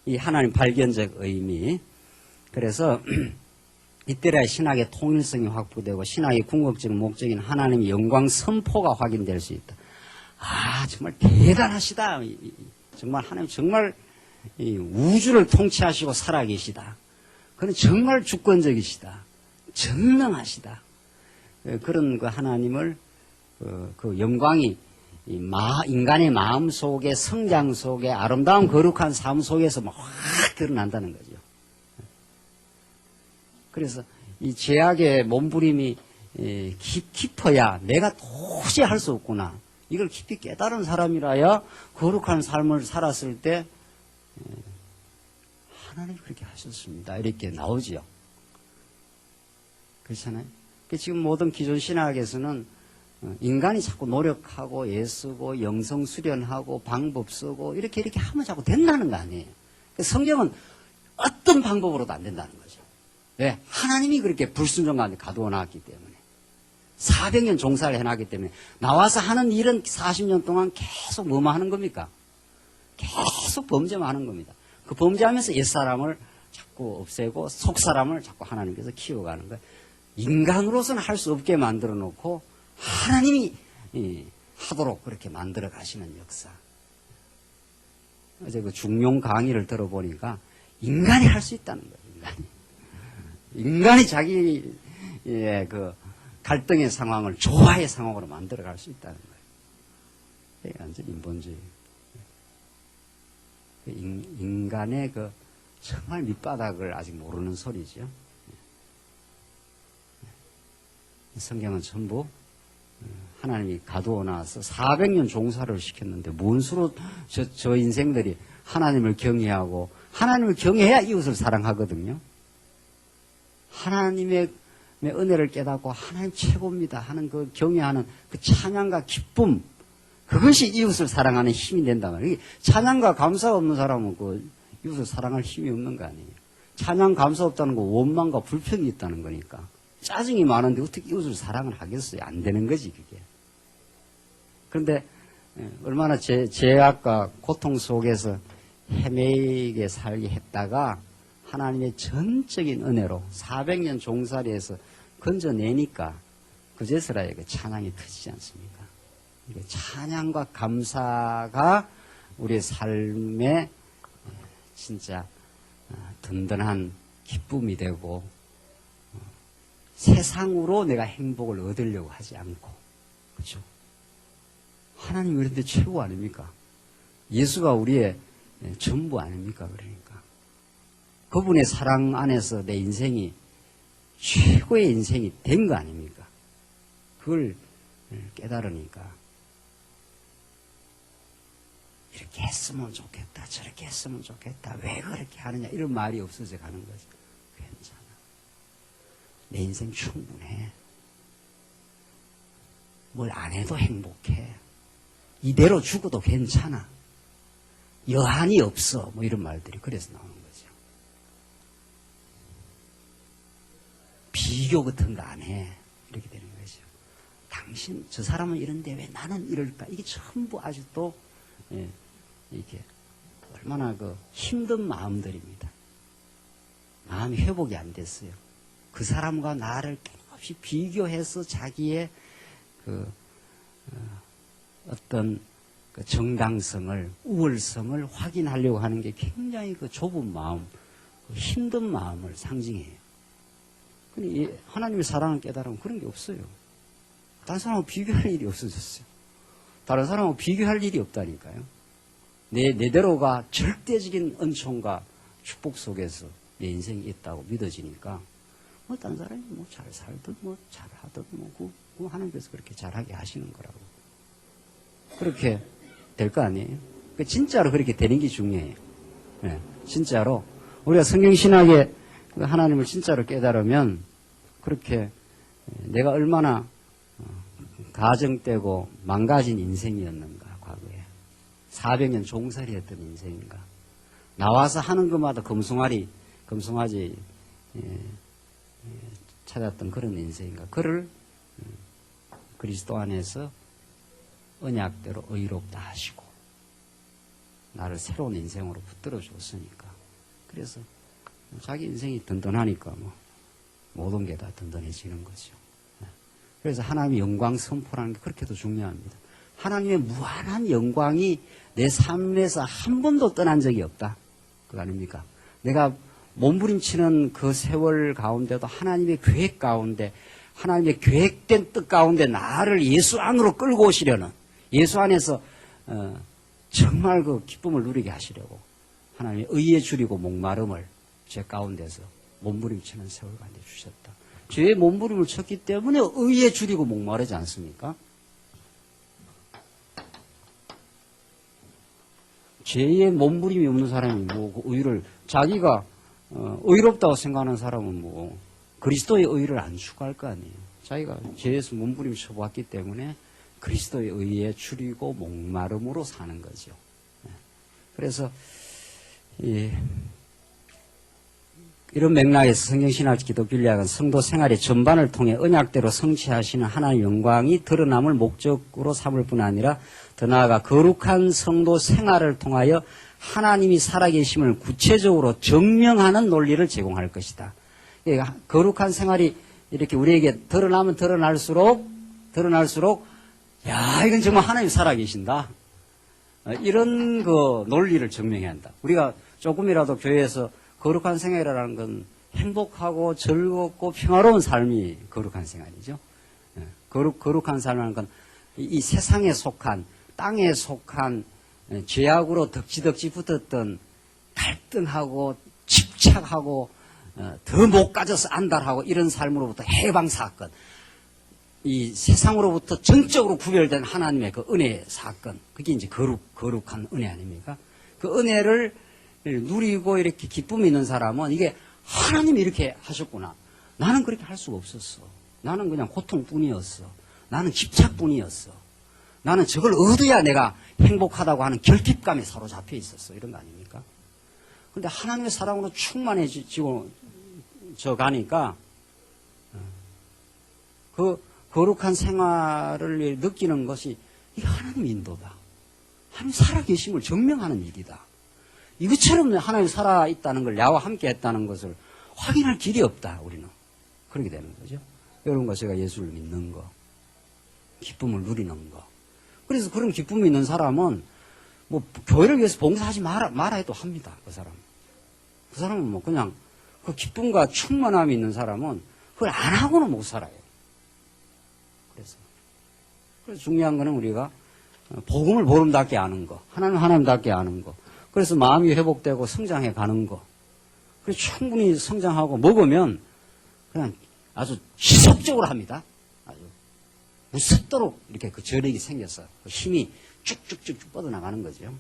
이 하나님 발견적 의미, 그래서 이때라야 신학의 통일성이 확보되고 신학의 궁극적 목적인 하나님의 영광 선포가 확인될 수 있다. 아, 정말 대단하시다. 정말 하나님 정말 이 우주를 통치하시고 살아계시다. 그는 정말 주권적이시다. 전능하시다. 그런 그 하나님을 그 영광이 인간의 마음 속에 성장 속에 아름다운 거룩한 삶 속에서 막 확 드러난다는 거죠. 그래서 이 죄악의 몸부림이 깊어야 내가 도저히 할 수 없구나. 이걸 깊이 깨달은 사람이라야 거룩한 삶을 살았을 때 하나님이 그렇게 하셨습니다. 이렇게 나오지요. 그렇잖아요. 지금 모든 기존 신학에서는 인간이 자꾸 노력하고 애쓰고 영성 수련하고 방법 쓰고 이렇게 하면 자꾸 된다는 거 아니에요. 성경은 어떤 방법으로도 안 된다는 거죠. 왜? 하나님이 그렇게 불순종 가운데 가두어 놨기 때문에 400년 종사를 해놨기 때문에 나와서 하는 일은 40년 동안 계속 뭐만 하는 겁니까? 계속 범죄만 하는 겁니다. 그 범죄하면서 옛사람을 자꾸 없애고 속사람을 자꾸 하나님께서 키워가는 거예요. 인간으로서는 할 수 없게 만들어 놓고 하나님이 하도록 그렇게 만들어 가시는 역사. 어제 그 중용 강의를 들어보니까 인간이 할 수 있다는 거예요. 인간이 자기 그 갈등의 상황을 조화의 상황으로 만들어 갈 수 있다는 거예요. 이게 완전 인본주의. 인간의 그 정말 밑바닥을 아직 모르는 소리죠. 성경은 전부 하나님이 가두어 놔서 400년 종사를 시켰는데 뭔 수로 저 인생들이 하나님을 경외하고 하나님을 경외해야 이웃을 사랑하거든요. 하나님의 은혜를 깨닫고 하나님 최고입니다 하는 그 경외하는 그 찬양과 기쁨, 그것이 이웃을 사랑하는 힘이 된다 말이에요. 찬양과 감사가 없는 사람은 그 이웃을 사랑할 힘이 없는 거 아니에요. 찬양 감사 없다는 거 원망과 불평이 있다는 거니까. 짜증이 많은데 어떻게 이웃을 사랑을 하겠어요? 안 되는 거지 그게. 그런데 얼마나 죄악과 고통 속에서 헤매이게 살게 했다가 하나님의 전적인 은혜로 400년 종살이에서 건져내니까 그제서야 그 찬양이 터지지 않습니까? 찬양과 감사가 우리의 삶에 진짜 든든한 기쁨이 되고 세상으로 내가 행복을 얻으려고 하지 않고, 그렇죠? 하나님 우리한테 최고 아닙니까? 예수가 우리의 전부 아닙니까? 그러니까 그분의 사랑 안에서 내 인생이 최고의 인생이 된 거 아닙니까? 그걸 깨달으니까 이렇게 했으면 좋겠다, 저렇게 했으면 좋겠다, 왜 그렇게 하느냐 이런 말이 없어져 가는 거죠. 괜찮아. 내 인생 충분해. 뭘 안 해도 행복해. 이대로 죽어도 괜찮아. 여한이 없어. 뭐 이런 말들이 그래서 나오는 거죠. 비교 같은 거 안 해. 이렇게 되는 거죠. 당신, 저 사람은 이런데 왜 나는 이럴까? 이게 전부 아직도 이게 얼마나 그 힘든 마음들입니다. 마음이 회복이 안 됐어요. 그 사람과 나를 끊임없이 비교해서 자기의 그 어떤 그 정당성을, 우월성을 확인하려고 하는 게 굉장히 그 좁은 마음, 그 힘든 마음을 상징해요. 근데 하나님의 사랑을 깨달으면 그런 게 없어요. 다른 사람하고 비교할 일이 없어졌어요. 다른 사람하고 비교할 일이 없다니까요. 내대로가 절대적인 은총과 축복 속에서 내 인생이 있다고 믿어지니까 뭐 다른 사람이 뭐 잘 살든 뭐 잘하든 뭐 하나님께서 그렇게 잘하게 하시는 거라고. 그렇게 될 거 아니에요? 진짜로 그렇게 되는 게 중요해요. 네, 진짜로 우리가 성경신학에 하나님을 진짜로 깨달으면 그렇게 내가 얼마나 가정되고 망가진 인생이었는가, 과거에 400년 종살이 했던 인생인가, 나와서 하는 것마다 금송아지 찾았던 그런 인생인가, 그를 그리스도 안에서 언약대로 의롭다 하시고 나를 새로운 인생으로 붙들어 줬으니까, 그래서 자기 인생이 든든하니까 뭐 모든 게 다 든든해지는 거죠. 그래서 하나님의 영광 선포라는 게 그렇게도 중요합니다. 하나님의 무한한 영광이 내 삶에서 한 번도 떠난 적이 없다. 그거 아닙니까? 내가 몸부림치는 그 세월 가운데도 하나님의 계획 가운데, 하나님의 계획된 뜻 가운데 나를 예수 안으로 끌고 오시려는, 예수 안에서 정말 그 기쁨을 누리게 하시려고 하나님의 의에 줄이고 목마름을 제 가운데서 몸부림치는 세월가 주셨다. 죄의 몸부림을 쳤기 때문에 의에 줄이고 목마르지 않습니까? 죄의 몸부림이 없는 사람이 뭐 의를 자기가 의롭다고 생각하는 사람은 뭐 그리스도의 의를 안 추구할 거 아니에요. 자기가 죄에서 몸부림을 쳐봤기 때문에 그리스도의 의에 줄이고 목마름으로 사는 거죠. 그래서 이런 맥락에서 성경신학 기독균리학은 성도 생활의 전반을 통해 언약대로 성취하시는 하나님의 영광이 드러남을 목적으로 삼을 뿐 아니라 더 나아가 거룩한 성도 생활을 통하여 하나님이 살아계심을 구체적으로 증명하는 논리를 제공할 것이다. 거룩한 생활이 이렇게 우리에게 드러나면 드러날수록 야, 이건 정말 하나님이 살아계신다. 이런 그 논리를 증명해야 한다. 우리가 조금이라도 교회에서 거룩한 생활이라는 건 행복하고 즐겁고 평화로운 삶이 거룩한 생활이죠. 거룩한 삶이라는 건 이 세상에 속한, 땅에 속한 죄악으로 덕지덕지 붙었던 갈등하고 집착하고 더 못 가져서 안달하고 이런 삶으로부터 해방 사건, 이 세상으로부터 전적으로 구별된 하나님의 그 은혜 사건, 그게 이제 거룩한 은혜 아닙니까? 그 은혜를 누리고 이렇게 기쁨이 있는 사람은 이게 하나님이 이렇게 하셨구나. 나는 그렇게 할 수가 없었어. 나는 그냥 고통뿐이었어. 나는 집착뿐이었어. 나는 저걸 얻어야 내가 행복하다고 하는 결핍감에 사로잡혀 있었어. 이런 거 아닙니까? 근데 하나님의 사랑으로 충만해지고 저 가니까 그 거룩한 생활을 느끼는 것이 이게 하나님 인도다. 하나님 살아계심을 증명하는 일이다. 이것처럼 하나님 살아있다는 걸 나와 함께 했다는 것을 확인할 길이 없다. 우리는. 그렇게 되는 거죠. 여러분과 제가 예수를 믿는 거, 기쁨을 누리는 거. 그래서 그런 기쁨이 있는 사람은 뭐 교회를 위해서 봉사하지 마라 해도 합니다. 그 사람은 뭐 그냥 그 기쁨과 충만함이 있는 사람은 그걸 안 하고는 못 살아요. 그래서 중요한 거는 우리가 복음을 복음답게 아는 거, 하나님 하나님답게 아는 거. 그래서 마음이 회복되고 성장해 가는 거. 그래서 충분히 성장하고 먹으면 그냥 아주 지속적으로 합니다. 아주 무섭도록 이렇게 그 저력이 생겨서 힘이 쭉쭉쭉쭉 뻗어나가는 거죠.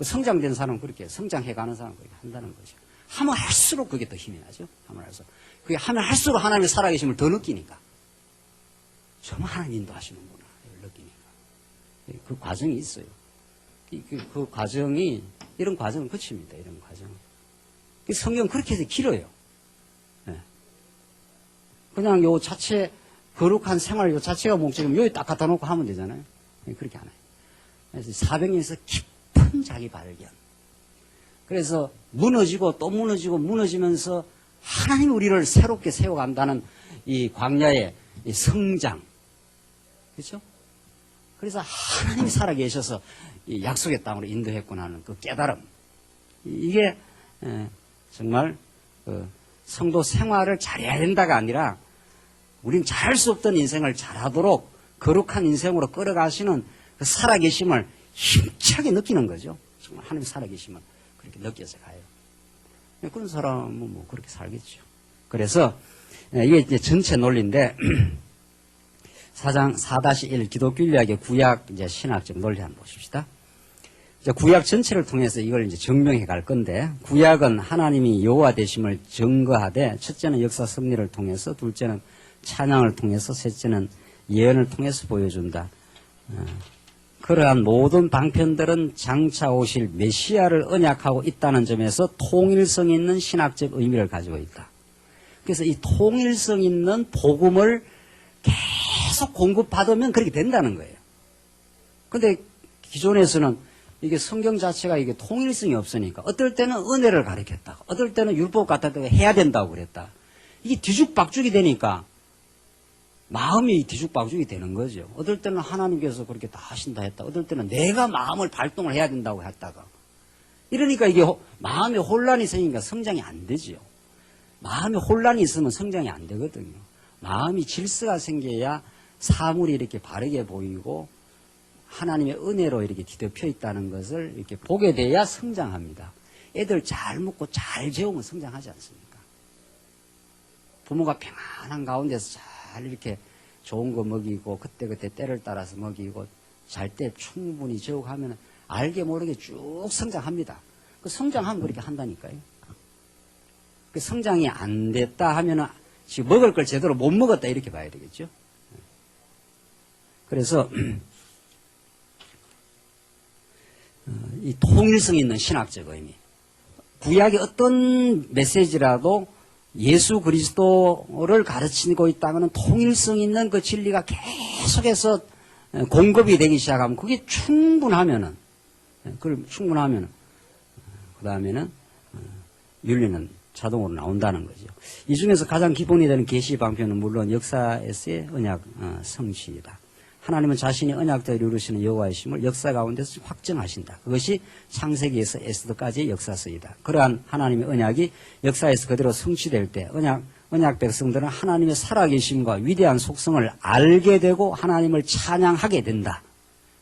성장된 사람은 그렇게, 성장해 가는 사람은 그렇게 한다는 거죠. 하면 할수록 그게 더 힘이 나죠. 하면 할수록. 그게 하면 할수록 하나님의 살아계심을 더 느끼니까. 정말 하나님 인도하시는구나. 이걸 느끼니까. 그 과정이 있어요. 그 과정이, 이런 과정은 거칩니다. 이런 과정은. 성경 그렇게 해서 길어요. 네. 그냥 요 자체, 거룩한 생활 요 자체가 목적이면 여기 딱 갖다 놓고 하면 되잖아요. 그렇게 안 해요. 그래서 400년에서 깊은 자기 발견. 그래서 무너지고 또 무너지고 무너지면서 하나님 우리를 새롭게 세워간다는 이 광야의 이 성장. 그렇죠? 그래서 하나님이 살아계셔서 이 약속의 땅으로 인도했구나 하는 그 깨달음. 이게 정말 성도 생활을 잘해야 된다가 아니라 우린 잘할 수 없던 인생을 잘하도록 거룩한 인생으로 끌어가시는 그 살아계심을 힘차게 느끼는 거죠. 정말 하나님 살아계심을 그렇게 느껴서 가요. 그런 사람은 뭐 그렇게 살겠죠. 그래서 이게 이제 전체 논리인데 4장 4-1 기독균리학의 구약 이제 신학적 논리 한번 보십시다. 이제 구약 전체를 통해서 이걸 이제 증명해 갈 건데 구약은 하나님이 여호와 되심을 증거하되 첫째는 역사 섭리를 통해서 둘째는 찬양을 통해서 셋째는 예언을 통해서 보여준다. 그러한 모든 방편들은 장차 오실 메시아를 언약하고 있다는 점에서 통일성 있는 신학적 의미를 가지고 있다. 그래서 이 통일성 있는 복음을 계속 공급받으면 그렇게 된다는 거예요. 근데 기존에서는 이게 성경 자체가 이게 통일성이 없으니까 어떨 때는 은혜를 가리켰다가 어떨 때는 율법 같았다가 해야 된다고 그랬다. 이게 뒤죽박죽이 되니까 마음이 뒤죽박죽이 되는 거죠. 어떨 때는 하나님께서 그렇게 다 하신다 했다. 어떨 때는 내가 마음을 발동을 해야 된다고 했다가. 이러니까 이게 마음에 혼란이 생기니까 성장이 안 되죠. 마음에 혼란이 있으면 성장이 안 되거든요. 마음이 질서가 생겨야 사물이 이렇게 바르게 보이고 하나님의 은혜로 이렇게 뒤덮여 있다는 것을 이렇게 보게 돼야 성장합니다. 애들 잘 먹고 잘 재우면 성장하지 않습니까? 부모가 평안한 가운데서 잘 이렇게 좋은 거 먹이고 그때그때 때를 따라서 먹이고 잘 때 충분히 저하면 알게 모르게 쭉 성장합니다. 그 성장하면 그렇게 한다니까요. 그 성장이 안 됐다 하면은 지금 먹을 걸 제대로 못 먹었다 이렇게 봐야 되겠죠. 그래서 이 통일성 있는 신학적 의미, 구약의 어떤 메시지라도 예수 그리스도를 가르치고 있다면 통일성 있는 그 진리가 계속해서 공급이 되기 시작하면 그게 충분하면은 그 다음에는 윤리는 자동으로 나온다는 거죠. 이 중에서 가장 기본이 되는 계시 방편은 물론 역사에서의 언약 성취이다. 하나님은 자신이 언약대로 이루시는 여호와이심을 역사 가운데서 확정하신다. 그것이 창세기에서 에스더까지의 역사서이다. 그러한 하나님의 언약이 역사에서 그대로 성취될 때 언약 백성들은 하나님의 살아계심과 위대한 속성을 알게 되고 하나님을 찬양하게 된다.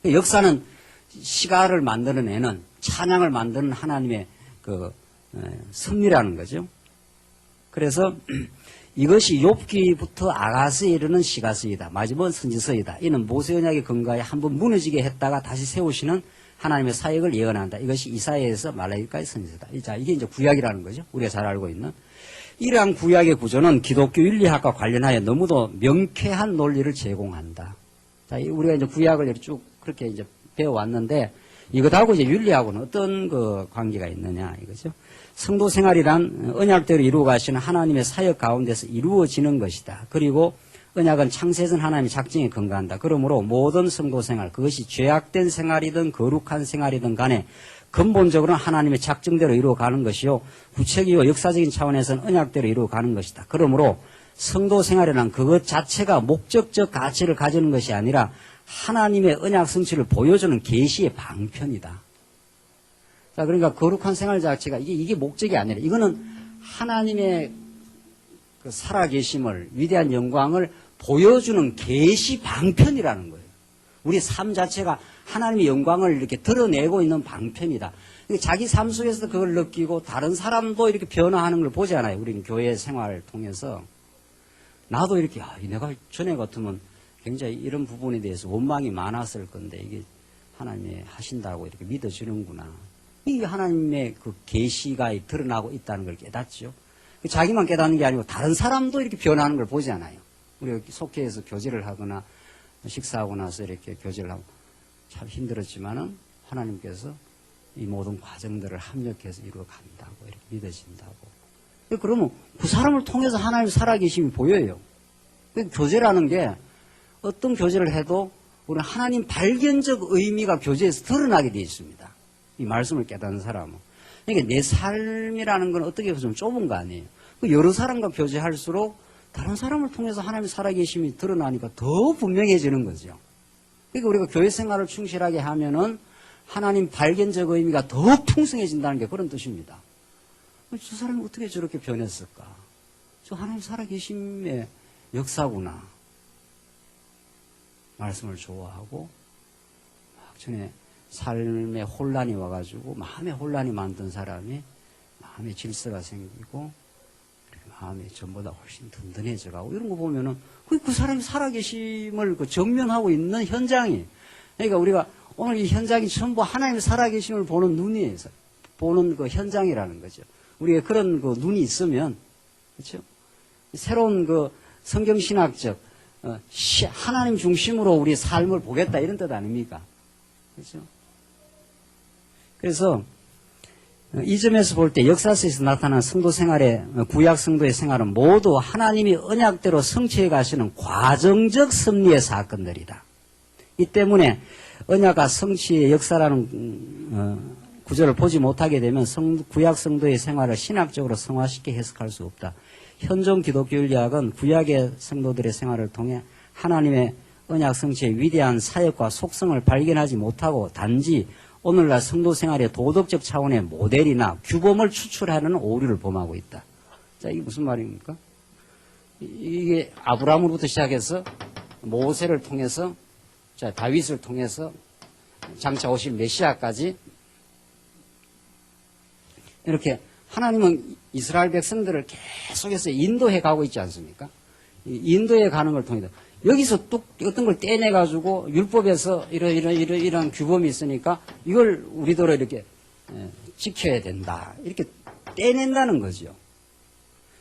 역사는 시가를 만들어내는 찬양을 만드는 하나님의 그 섭리라는 거죠. 그래서 이것이 욥기부터 아가스에 이르는 시가서이다. 마지막은 선지서이다. 이는 모세 언약의 근거에 한번 무너지게 했다가 다시 세우시는 하나님의 사역을 예언한다. 이것이 이사야에서 말라기까지 선지서다. 자, 이게 이제 구약이라는 거죠. 우리가 잘 알고 있는. 이러한 구약의 구조는 기독교 윤리학과 관련하여 너무도 명쾌한 논리를 제공한다. 자, 우리가 이제 구약을 쭉 그렇게 이제 배워왔는데 이것하고 이제 윤리하고는 어떤 그 관계가 있느냐 이거죠. 성도 생활이란 언약대로 이루어 가시는 하나님의 사역 가운데서 이루어지는 것이다. 그리고 언약은 창세전 하나님의 작정에 근거한다. 그러므로 모든 성도 생활, 그것이 죄악된 생활이든 거룩한 생활이든 간에 근본적으로는 하나님의 작정대로 이루어 가는 것이요. 구체적이고 역사적인 차원에서는 언약대로 이루어 가는 것이다. 그러므로 성도 생활이란 그것 자체가 목적적 가치를 가지는 것이 아니라 하나님의 언약 성취를 보여주는 계시의 방편이다. 자, 그러니까 거룩한 생활 자체가 이게 목적이 아니라 이거는 하나님의 그 살아계심을 위대한 영광을 보여주는 계시 방편이라는 거예요. 우리 삶 자체가 하나님의 영광을 이렇게 드러내고 있는 방편이다. 자기 삶 속에서 그걸 느끼고 다른 사람도 이렇게 변화하는 걸 보잖아요. 우리는 교회 생활을 통해서 나도 이렇게 내가 전에 같으면 굉장히 이런 부분에 대해서 원망이 많았을 건데 이게 하나님이 하신다고 이렇게 믿어지는구나. 이게 하나님의 그 계시가 드러나고 있다는 걸 깨닫죠. 자기만 깨닫는 게 아니고 다른 사람도 이렇게 변하는 걸 보잖아요. 우리가 속회에서 교제를 하거나 식사하고 나서 이렇게 교제를 하고 참 힘들었지만은 하나님께서 이 모든 과정들을 합력해서 이루어 간다고 이렇게 믿어진다고. 그러면 그 사람을 통해서 하나님 살아계심이 보여요. 교제라는 게 어떤 교제를 해도 우리는 하나님 발견적 의미가 교제에서 드러나게 되어 있습니다. 이 말씀을 깨닫는 사람은. 그러니까 내 삶이라는 건 어떻게 보면 좀 좁은 거 아니에요. 여러 사람과 교제할수록 다른 사람을 통해서 하나님의 살아계심이 드러나니까 더 분명해지는 거죠. 그러니까 우리가 교회 생활을 충실하게 하면은 하나님 발견적 의미가 더 풍성해진다는 게 그런 뜻입니다. 저 사람이 어떻게 저렇게 변했을까? 저 하나님 살아계심의 역사구나. 말씀을 좋아하고 막 전에 삶에 혼란이 와가지고 마음에 혼란이 많던 사람이 마음에 질서가 생기고 마음이 전보다 훨씬 든든해져가고 이런 거 보면은 그 사람이 살아계심을 정면하고 있는 현장이. 그러니까 우리가 오늘 이 현장이 전부 하나님의 살아계심을 보는 눈이 보는 그 현장이라는 거죠. 우리가 그런 그 눈이 있으면 그렇죠. 새로운 그 성경신학적 하나님 중심으로 우리 삶을 보겠다 이런 뜻 아닙니까? 그렇죠? 그래서 이 점에서 볼 때 역사서에서 나타난 성도 생활의 구약 성도의 생활은 모두 하나님이 언약대로 성취해 가시는 과정적 섭리의 사건들이다. 이 때문에 언약과 성취의 역사라는 구절을 보지 못하게 되면 구약 성도의 생활을 신학적으로 성화시켜 해석할 수 없다. 현존 기독교 윤리학은 구약의 성도들의 생활을 통해 하나님의 언약 성취의 위대한 사역과 속성을 발견하지 못하고 단지 오늘날 성도 생활의 도덕적 차원의 모델이나 규범을 추출하는 오류를 범하고 있다. 자, 이게 무슨 말입니까? 이게 아브라함으로부터 시작해서 모세를 통해서 자, 다윗을 통해서 장차 오실 메시아까지 이렇게 하나님은 이스라엘 백성들을 계속해서 인도해 가고 있지 않습니까? 인도해 가는 걸 통해서 여기서 또 어떤 걸 떼내 가지고 율법에서 이런 규범이 있으니까 이걸 우리더러 이렇게 지켜야 된다. 이렇게 떼낸다는 거죠.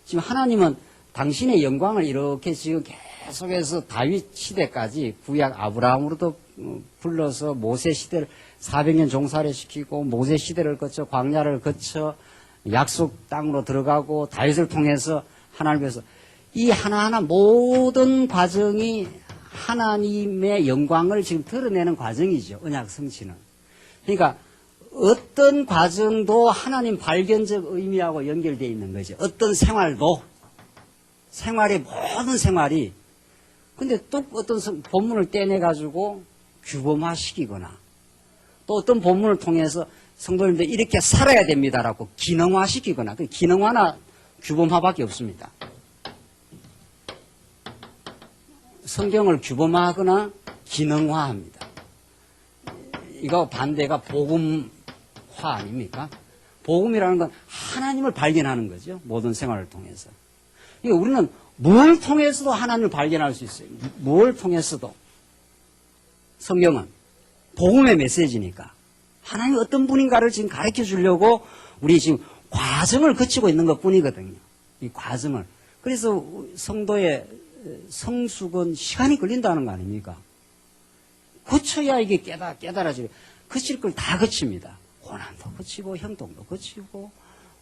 지금 하나님은 당신의 영광을 이렇게 지금 계속해서 다윗 시대까지 구약 아브라함으로도 불러서 모세 시대를 400년 종살이 시키고 모세 시대를 거쳐 광야를 거쳐 약속 땅으로 들어가고 다윗을 통해서 하나님께서 이 하나하나 모든 과정이 하나님의 영광을 지금 드러내는 과정이죠. 언약 성취는. 그러니까 어떤 과정도 하나님 발견적 의미하고 연결되어 있는 거죠. 어떤 생활도 생활의 모든 생활이 근데 또 어떤 본문을 떼내가지고 규범화시키거나 또 어떤 본문을 통해서 성도님들 이렇게 살아야 됩니다라고 기능화시키거나 그 기능화나 규범화밖에 없습니다. 성경을 규범화하거나 기능화합니다. 이거 반대가 복음화 아닙니까? 복음이라는 건 하나님을 발견하는 거죠. 모든 생활을 통해서. 그러니까 우리는 뭘 통해서도 하나님을 발견할 수 있어요. 뭘 통해서도. 성경은 복음의 메시지니까. 하나님이 어떤 분인가를 지금 가르쳐 주려고 우리 지금 과정을 거치고 있는 것 뿐이거든요. 이 과정을. 그래서 성도의 성숙은 시간이 걸린다는 거 아닙니까? 거쳐야 이게 깨달아지고, 거칠 걸 다 거칩니다. 고난도 거치고, 형통도 거치고,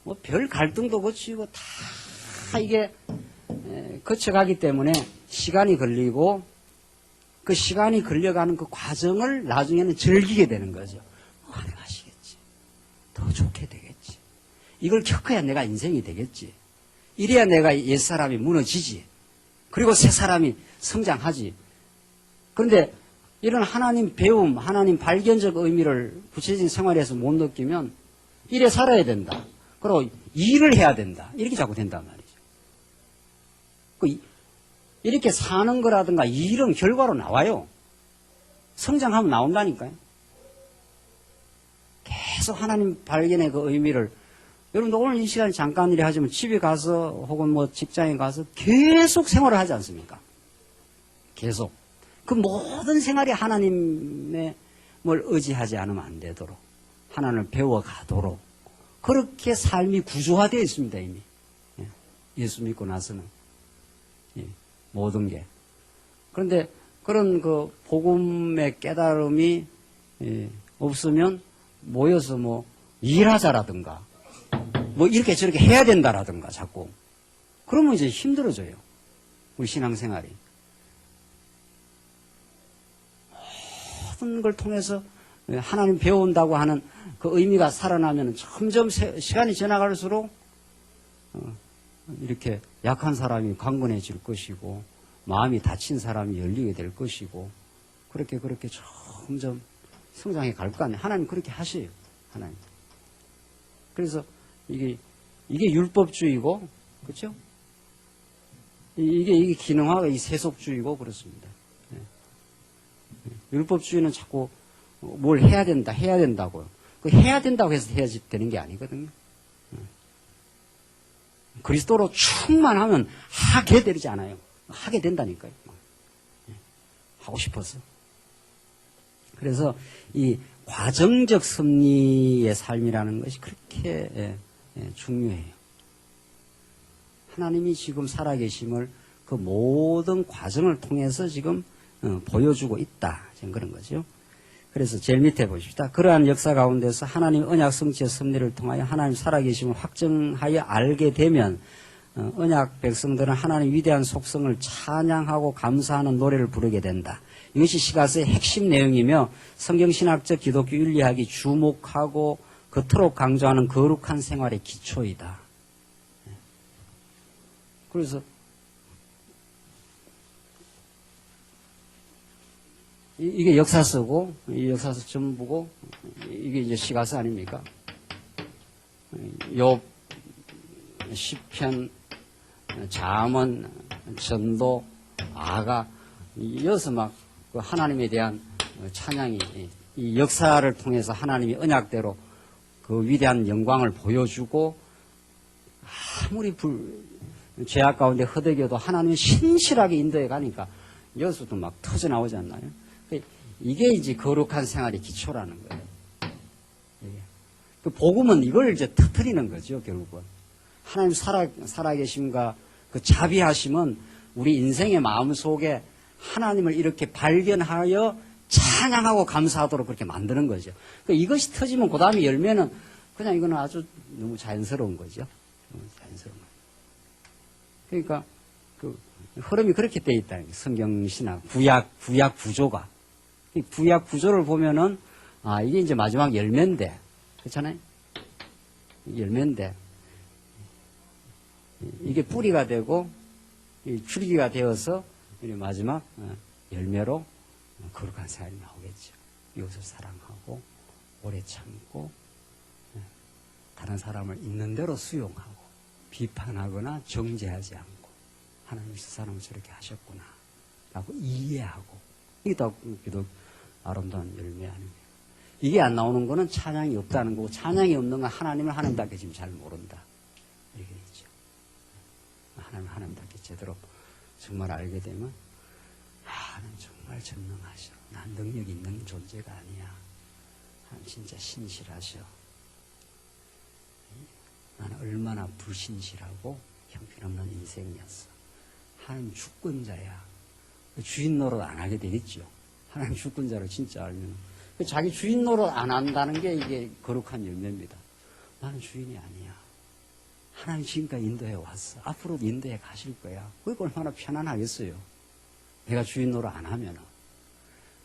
뭐 별 갈등도 거치고, 다 이게 거쳐가기 때문에 시간이 걸리고, 그 시간이 걸려가는 그 과정을 나중에는 즐기게 되는 거죠. 하시겠지. 더 좋게 되겠지. 이걸 겪어야 내가 인생이 되겠지. 이래야 내가 옛사람이 무너지지. 그리고 새 사람이 성장하지. 그런데 이런 하나님 배움, 하나님 발견적 의미를 구체적인 생활에서 못 느끼면 이래 살아야 된다. 그리고 일을 해야 된다. 이렇게 자꾸 된단 말이죠. 이렇게 사는 거라든가 일은 결과로 나와요. 성장하면 나온다니까요. 계속 하나님 발견의 그 의미를 여러분도 오늘 이 시간에 잠깐 일이 하지만 집에 가서 혹은 뭐 직장에 가서 계속 생활을 하지 않습니까? 계속. 그 모든 생활이 하나님의 뭘 의지하지 않으면 안 되도록 하나님을 배워가도록 그렇게 삶이 구조화되어 있습니다. 이미. 예수 믿고 나서는. 모든 게. 그런데 그런 그 복음의 깨달음이 없으면 모여서 뭐 일하자라든가 뭐 이렇게 저렇게 해야 된다라든가 자꾸 그러면 이제 힘들어져요. 우리 신앙생활이. 모든 걸 통해서 하나님 배운다고 하는 그 의미가 살아나면 점점 시간이 지나갈수록 이렇게 약한 사람이 강건해질 것이고 마음이 다친 사람이 열리게 될 것이고 그렇게 점점 성장해 갈 거 아니에요. 하나님 그렇게 하셔요. 하나님. 그래서 이게 율법주의고 그렇죠? 이게 기능화가 이 세속주의고 그렇습니다. 율법주의는 자꾸 뭘 해야 된다고요. 그 해야 된다고 해서 해야지 되는 게 아니거든요. 그리스도로 충만하면 하게 되지 않아요. 하게 된다니까요. 하고 싶어서. 그래서 이 과정적 섭리의 삶이라는 것이 그렇게 중요해요. 하나님이 지금 살아계심을 그 모든 과정을 통해서 지금 보여주고 있다. 지금 그런 거죠. 그래서 제일 밑에 보십시다. 그러한 역사 가운데서 하나님 언약 성취의 섭리를 통하여 하나님 살아계심을 확증하여 알게 되면 언약 백성들은 하나님 위대한 속성을 찬양하고 감사하는 노래를 부르게 된다. 이것이 시가서의 핵심 내용이며 성경신학적 기독교 윤리학이 주목하고 그토록 강조하는 거룩한 생활의 기초이다. 그래서 이게 역사서고, 이 역사서 전부고, 이게 이제 시가서 아닙니까? 욥, 시편, 잠언, 전도, 아가, 이어서 막 하나님에 대한 찬양이 이 역사를 통해서 하나님이 언약대로 그 위대한 영광을 보여주고 아무리 죄악 가운데 허덕여도 하나님이 신실하게 인도해 가니까 여수도 막 터져 나오지 않나요? 이게 이제 거룩한 생활의 기초라는 거예요. 그 복음은 이걸 이제 터뜨리는 거죠, 결국은. 하나님 살아계심과 그 자비하심은 우리 인생의 마음 속에 하나님을 이렇게 발견하여 찬양하고 감사하도록 그렇게 만드는 거죠. 이것이 터지면 그 다음에 열매는 그냥 이거는 아주 너무 자연스러운 거죠. 너무 자연스러운 거예요. 그러니까 그 흐름이 그렇게 돼 있다. 성경신학, 구약 구조가. 이 구약 구조를 보면은 이게 이제 마지막 열매인데, 그렇잖아요? 열매인데 이게 뿌리가 되고 줄기가 되어서 마지막 열매로 거룩한 생활이 나오겠죠. 이웃을 사랑하고 오래 참고 다른 사람을 있는 대로 수용하고 비판하거나 정죄하지 않고 하나님이 저 사람을 저렇게 하셨구나 라고 이해하고 이게 다 기도 아름다운 열매 아닙니까? 이게 안 나오는 거는 찬양이 없다는 거고 찬양이 없는 건 하나님을 하나님답게 지금 잘 모른다. 이렇게 되죠. 하나님을 하나님답게 제대로 정말 알게 되면 하나님 정말 전능하셔. 난 능력 있는 존재가 아니야. 하나님 진짜 신실하셔. 나는 얼마나 불신실하고 형편없는 인생이었어. 하나님 주권자야. 주인 노릇 안 하게 되겠죠. 하나님 주권자를 진짜 알면 자기 주인 노릇 안 한다는 게 이게 거룩한 열매입니다. 나는 주인이 아니야. 하나님 지금까지 인도해 왔어. 앞으로도 인도해 가실 거야. 그게 얼마나 편안하겠어요. 내가 주인 노릇 안 하면은.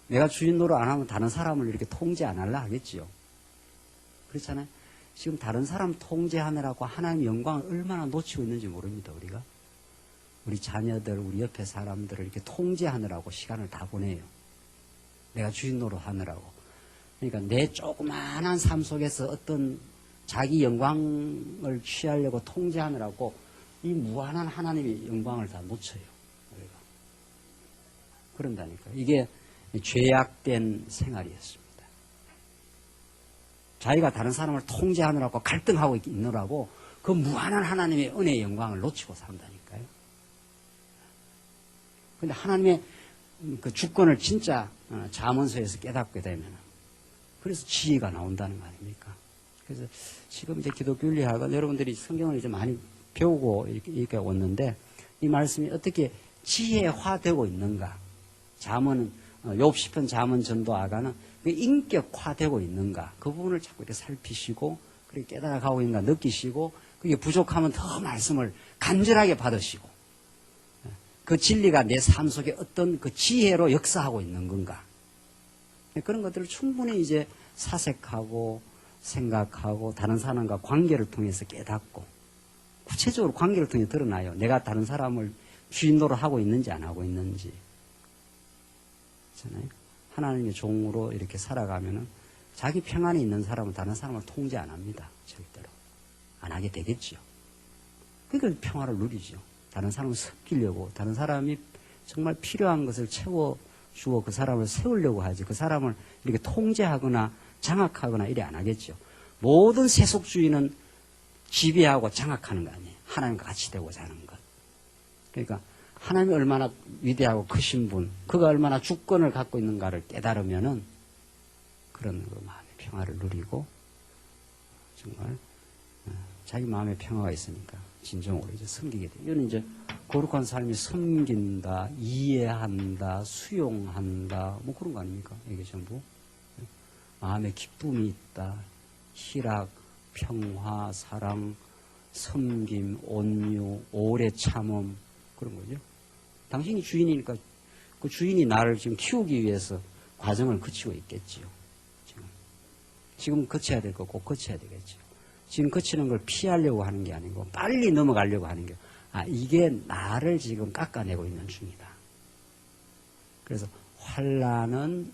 내가 주인 노릇 안 하면 다른 사람을 이렇게 통제 안 하려 하겠지요. 그렇잖아요. 지금 다른 사람 통제하느라고 하나님의 영광을 얼마나 놓치고 있는지 모릅니다, 우리가. 우리 자녀들, 우리 옆에 사람들을 이렇게 통제하느라고 시간을 다 보내요. 내가 주인 노릇 하느라고. 그러니까 내 조그마한 삶 속에서 어떤 자기 영광을 취하려고 통제하느라고 이 무한한 하나님의 영광을 다 놓쳐요. 우리가. 그런다니까. 이게 죄악된 생활이었습니다. 자기가 다른 사람을 통제하느라고 갈등하고 있느라고 그 무한한 하나님의 은혜의 영광을 놓치고 산다니까요. 그런데 하나님의 그 주권을 진짜 잠언서에서 깨닫게 되면 그래서 지혜가 나온다는 거 아닙니까? 그래서 지금 이제 기독교 윤리학은 여러분들이 성경을 이제 많이 배우고 이렇게 왔는데 이 말씀이 어떻게 지혜화되고 있는가? 잠언은 욥 시편 잠언 전도 아가는 인격화되고 있는가? 그 부분을 자꾸 이렇게 살피시고 그렇게 깨달아가고 있는가 느끼시고 그게 부족하면 더 말씀을 간절하게 받으시고 그 진리가 내 삶 속에 어떤 그 지혜로 역사하고 있는 건가? 그런 것들을 충분히 이제 사색하고 생각하고 다른 사람과 관계를 통해서 깨닫고 구체적으로 관계를 통해 드러나요. 내가 다른 사람을 주인으로 하고 있는지 안 하고 있는지. 그렇잖아요. 하나님의 종으로 이렇게 살아가면은 자기 평안에 있는 사람은 다른 사람을 통제 안 합니다. 절대로. 안 하게 되겠죠. 그러니까 평화를 누리죠. 다른 사람을 섞이려고 다른 사람이 정말 필요한 것을 채워주어 그 사람을 세우려고 하지 그 사람을 이렇게 통제하거나 장악하거나 이래 안 하겠죠. 모든 세속주의는 지배하고 장악하는 거 아니에요. 하나님과 같이 되고자 하는 것. 그러니까 하나님이 얼마나 위대하고 크신 분, 그가 얼마나 주권을 갖고 있는가를 깨달으면은 그런 그 마음의 평화를 누리고 정말 자기 마음의 평화가 있으니까 진정으로 이제 섬기게 돼요. 이거는 이제 거룩한 삶이 섬긴다, 이해한다, 수용한다, 뭐 그런 거 아닙니까? 이게 전부. 마음에 기쁨이 있다, 희락, 평화, 사랑, 섬김, 온유, 오래 참음, 그런 거죠. 당신이 주인이니까 그 주인이 나를 지금 키우기 위해서 과정을 거치고 있겠지요. 지금 거쳐야 될 거 꼭 거쳐야 되겠죠. 지금 거치는 걸 피하려고 하는 게 아니고 빨리 넘어가려고 하는 게 이게 나를 지금 깎아내고 있는 중이다. 그래서 환난은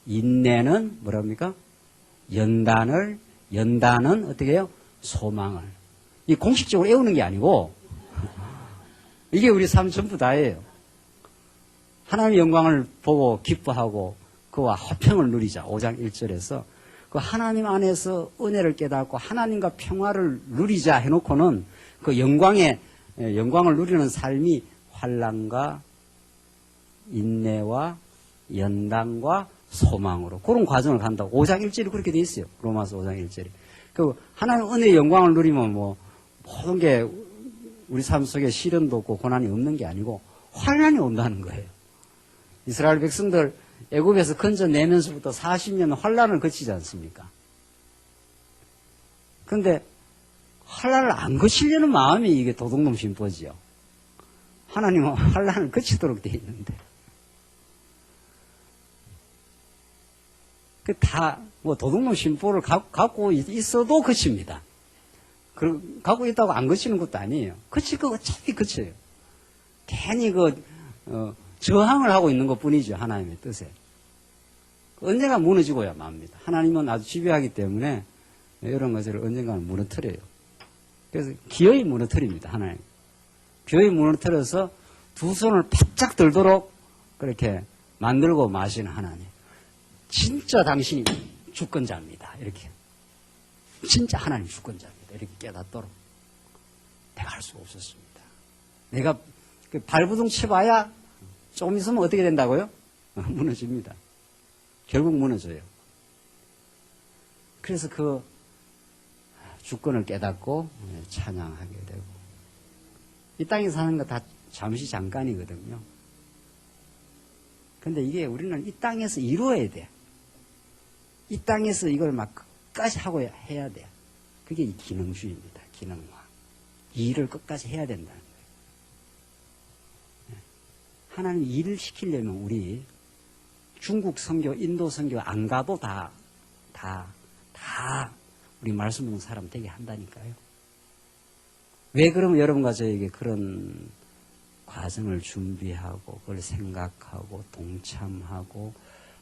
인내는 뭐랍니까? 연단은 어떻게 해요? 소망을. 이 공식적으로 애우는 게 아니고 이게 우리 삶 전부 다예요. 하나님의 영광을 보고 기뻐하고 그와 화평을 누리자. 5장 1절에서 그 하나님 안에서 은혜를 깨닫고 하나님과 평화를 누리자 해놓고는 그 영광을 누리는 삶이 환난과 인내와 연단과 소망으로 그런 과정을 간다고 5장 1절이 그렇게 돼 있어요. 로마서 5장 1절이. 그 하나님 은혜의 영광을 누리면 뭐 모든 게 우리 삶 속에 시련도 없고 고난이 없는 게 아니고 환난이 온다는 거예요. 이스라엘 백성들 애굽에서 건져내면서부터 40년 환난을 거치지 않습니까? 그런데 환난을 안 거치려는 마음이 이게 도둑놈 심보지요. 하나님은 환난을 거치도록 되어 있는데 그 다 뭐 도둑놈 심보를 갖고 있어도 거칩니다. 갖고 있다고 안 거치는 것도 아니에요. 거칠 거 어차피 거쳐요. 괜히 저항을 하고 있는 것 뿐이죠. 하나님의 뜻에. 언젠가 무너지고야 맙니다. 하나님은 아주 집요하기 때문에 이런 것을 언젠가는 무너뜨려요. 그래서 기어이 무너뜨립니다. 하나님. 기어이 무너뜨려서 두 손을 바짝 들도록 그렇게 만들고 마시는 하나님. 진짜 당신이 주권자입니다. 이렇게. 진짜 하나님 주권자입니다. 이렇게 깨닫도록. 내가 할 수가 없었습니다. 내가 발부둥 쳐봐야 조금 있으면 어떻게 된다고요? 무너집니다. 결국 무너져요. 그래서 그 주권을 깨닫고 찬양하게 되고 이 땅에 사는 거 다 잠시 잠깐이거든요. 근데 이게 우리는 이 땅에서 이루어야 돼. 이 땅에서 이걸 막 끝까지 하고 해야 돼. 그게 이 기능주의입니다. 기능화. 이 일을 끝까지 해야 된다는 거예요. 하나님 일을 시키려면 우리 중국 선교, 인도 선교 안 가도 다 우리 말씀 듣는 사람 되게 한다니까요. 왜 그러면 여러분과 저에게 그런 과정을 준비하고 그걸 생각하고 동참하고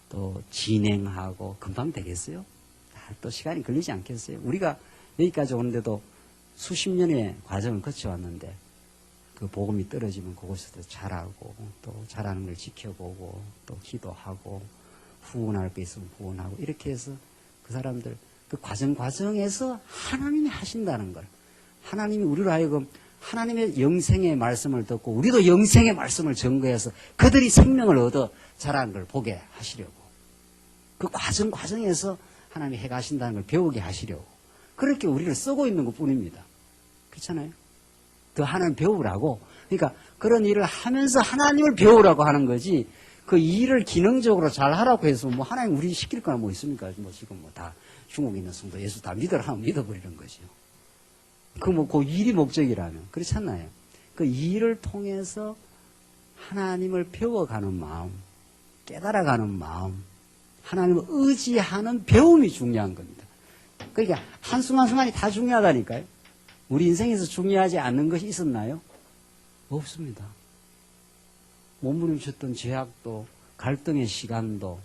또 진행하고 금방 되겠어요? 또 시간이 걸리지 않겠어요? 우리가 여기까지 오는데도 수십 년의 과정을 거쳐왔는데 그 복음이 떨어지면 그곳에서 자라고 또 자라는 걸 지켜보고 또 기도하고 후원할 게 있으면 후원하고 이렇게 해서 그 사람들 그 과정에서 하나님이 하신다는 걸 하나님이 우리로 하여금 하나님의 영생의 말씀을 듣고 우리도 영생의 말씀을 증거해서 그들이 생명을 얻어 자라는 걸 보게 하시려고 그 과정에서 하나님이 해가신다는 걸 배우게 하시려고 그렇게 우리를 쓰고 있는 것 뿐입니다. 그렇잖아요? 더 하나님 배우라고 그러니까 그런 일을 하면서 하나님을 배우라고 하는 거지 그 일을 기능적으로 잘 하라고 해서 뭐 하나님 우리 시킬 거나 뭐 있습니까? 뭐 지금 뭐 다 중국에 있는 성도 예수 다 믿으라 하면 믿어버리는 거죠. 그 일이 목적이라면. 그렇지 않나요? 그 일을 통해서 하나님을 배워가는 마음, 깨달아가는 마음, 하나님을 의지하는 배움이 중요한 겁니다. 그러니까 한순간순간이 다 중요하다니까요. 우리 인생에서 중요하지 않는 것이 있었나요? 없습니다. 몸부림쳤던 죄악도, 갈등의 시간도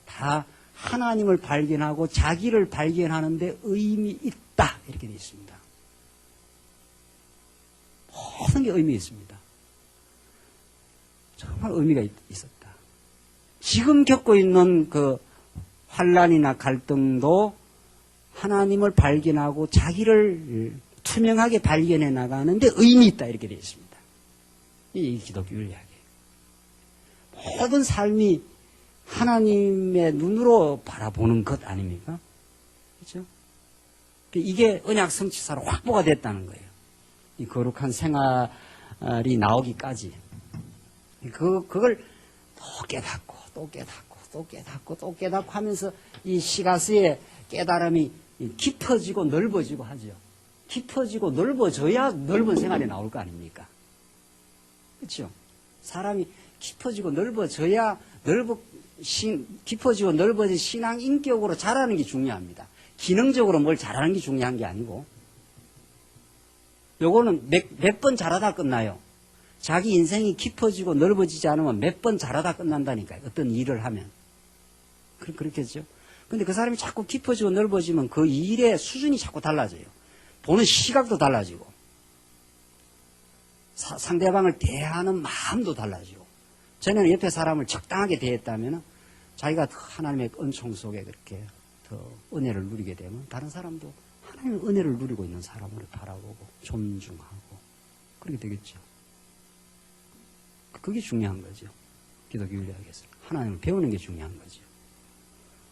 다 하나님을 발견하고 자기를 발견하는데 의미 있다. 이렇게 되어 있습니다. 모든 게 의미 있습니다. 정말 의미가 있었다. 지금 겪고 있는 그 환난이나 갈등도 하나님을 발견하고 자기를 투명하게 발견해 나가는데 의미 있다. 이렇게 되어 있습니다. 이 기독교 윤리학이에요. 모든 삶이 하나님의 눈으로 바라보는 것 아닙니까? 그렇죠? 이게 언약 성취사로 확보가 됐다는 거예요. 이 거룩한 생활이 나오기까지. 그걸 또 깨닫고, 또 깨닫고, 또 깨닫고, 또 깨닫고 하면서 이 시가스의 깨달음이 깊어지고 넓어지고 하죠. 깊어지고 넓어져야 넓은 생활이 나올 거 아닙니까? 그렇죠? 사람이 깊어지고 넓어져야 깊어지고 넓어진 신앙 인격으로 자라는 게 중요합니다. 기능적으로 뭘 잘하는 게 중요한 게 아니고 요거는 몇 번 잘하다 끝나요. 자기 인생이 깊어지고 넓어지지 않으면 몇 번 잘하다 끝난다니까요. 어떤 일을 하면. 그렇겠죠. 근데 그 사람이 자꾸 깊어지고 넓어지면 그 일의 수준이 자꾸 달라져요. 보는 시각도 달라지고 상대방을 대하는 마음도 달라지고 전에는 옆에 사람을 적당하게 대했다면 자기가 하나님의 은총 속에 그렇게 더 은혜를 누리게 되면 다른 사람도 하나님의 은혜를 누리고 있는 사람으로 바라보고 존중하고 그렇게 되겠죠. 그게 중요한 거죠. 기독교 윤리학에서 하나님을 배우는 게 중요한 거죠.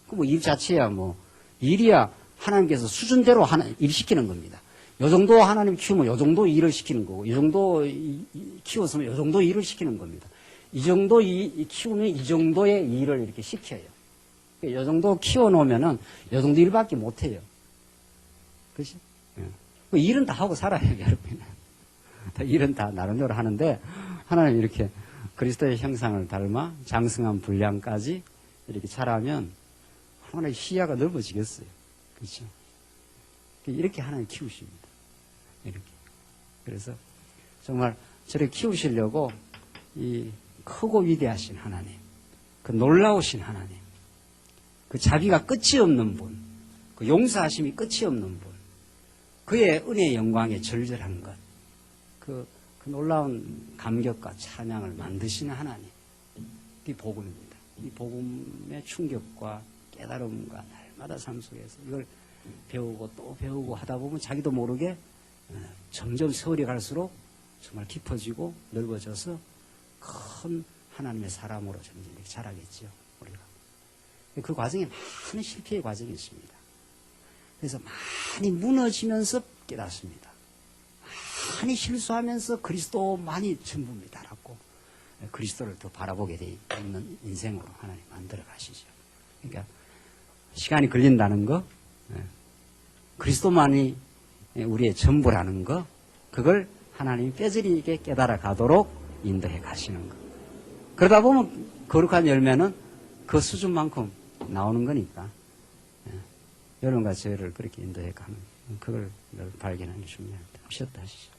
그 뭐 일 자체야 뭐 일이야 하나님께서 수준대로 일 시키는 겁니다. 요 정도 하나님 키우면 요 정도 일을 시키는 거고, 이 정도 키웠으면 요 정도 일을 시키는 겁니다. 이 정도 키우면 이 정도의 일을 이렇게 시켜요. 요 정도 키워놓으면은 요 정도 일밖에 못 해요. 그치? 예. 일은 다 하고 살아요, 여러분. 일은 다 나름대로 하는데, 하나님 이렇게 그리스도의 형상을 닮아 장성한 분량까지 이렇게 자라면, 하나님의 시야가 넓어지겠어요. 그렇죠? 이렇게 하나님 키우십니다. 이렇게. 그래서 정말 저를 키우시려고 이 크고 위대하신 하나님, 그 놀라우신 하나님, 그 자비가 끝이 없는 분, 그 용서하심이 끝이 없는 분, 그의 은혜의 영광에 절절한 것, 그 놀라운 감격과 찬양을 만드시는 하나님, 이 복음입니다. 이 복음의 충격과 깨달음과 날마다 삶 속에서 이걸 배우고 또 배우고 하다 보면 자기도 모르게 점점 세월이 갈수록 정말 깊어지고 넓어져서 큰 하나님의 사람으로 점점 이렇게 자라겠죠, 우리가. 그 과정에 많은 실패의 과정이 있습니다. 그래서 많이 무너지면서 깨닫습니다. 많이 실수하면서 그리스도 많이 전부입니다. 라고 그리스도를 더 바라보게 돼 있는 인생으로 하나님 만들어 가시죠. 그러니까 시간이 걸린다는 거, 그리스도만이 우리의 전부라는 거, 그걸 하나님이 뼈저리게 깨달아 가도록 인도해 가시는 거. 그러다 보면 거룩한 열매는 그 수준만큼 나오는 거니까, 여러분과 저희를 그렇게 인도해 가는, 그걸 발견하는 게 중요합니다. 쉬었다 하시죠.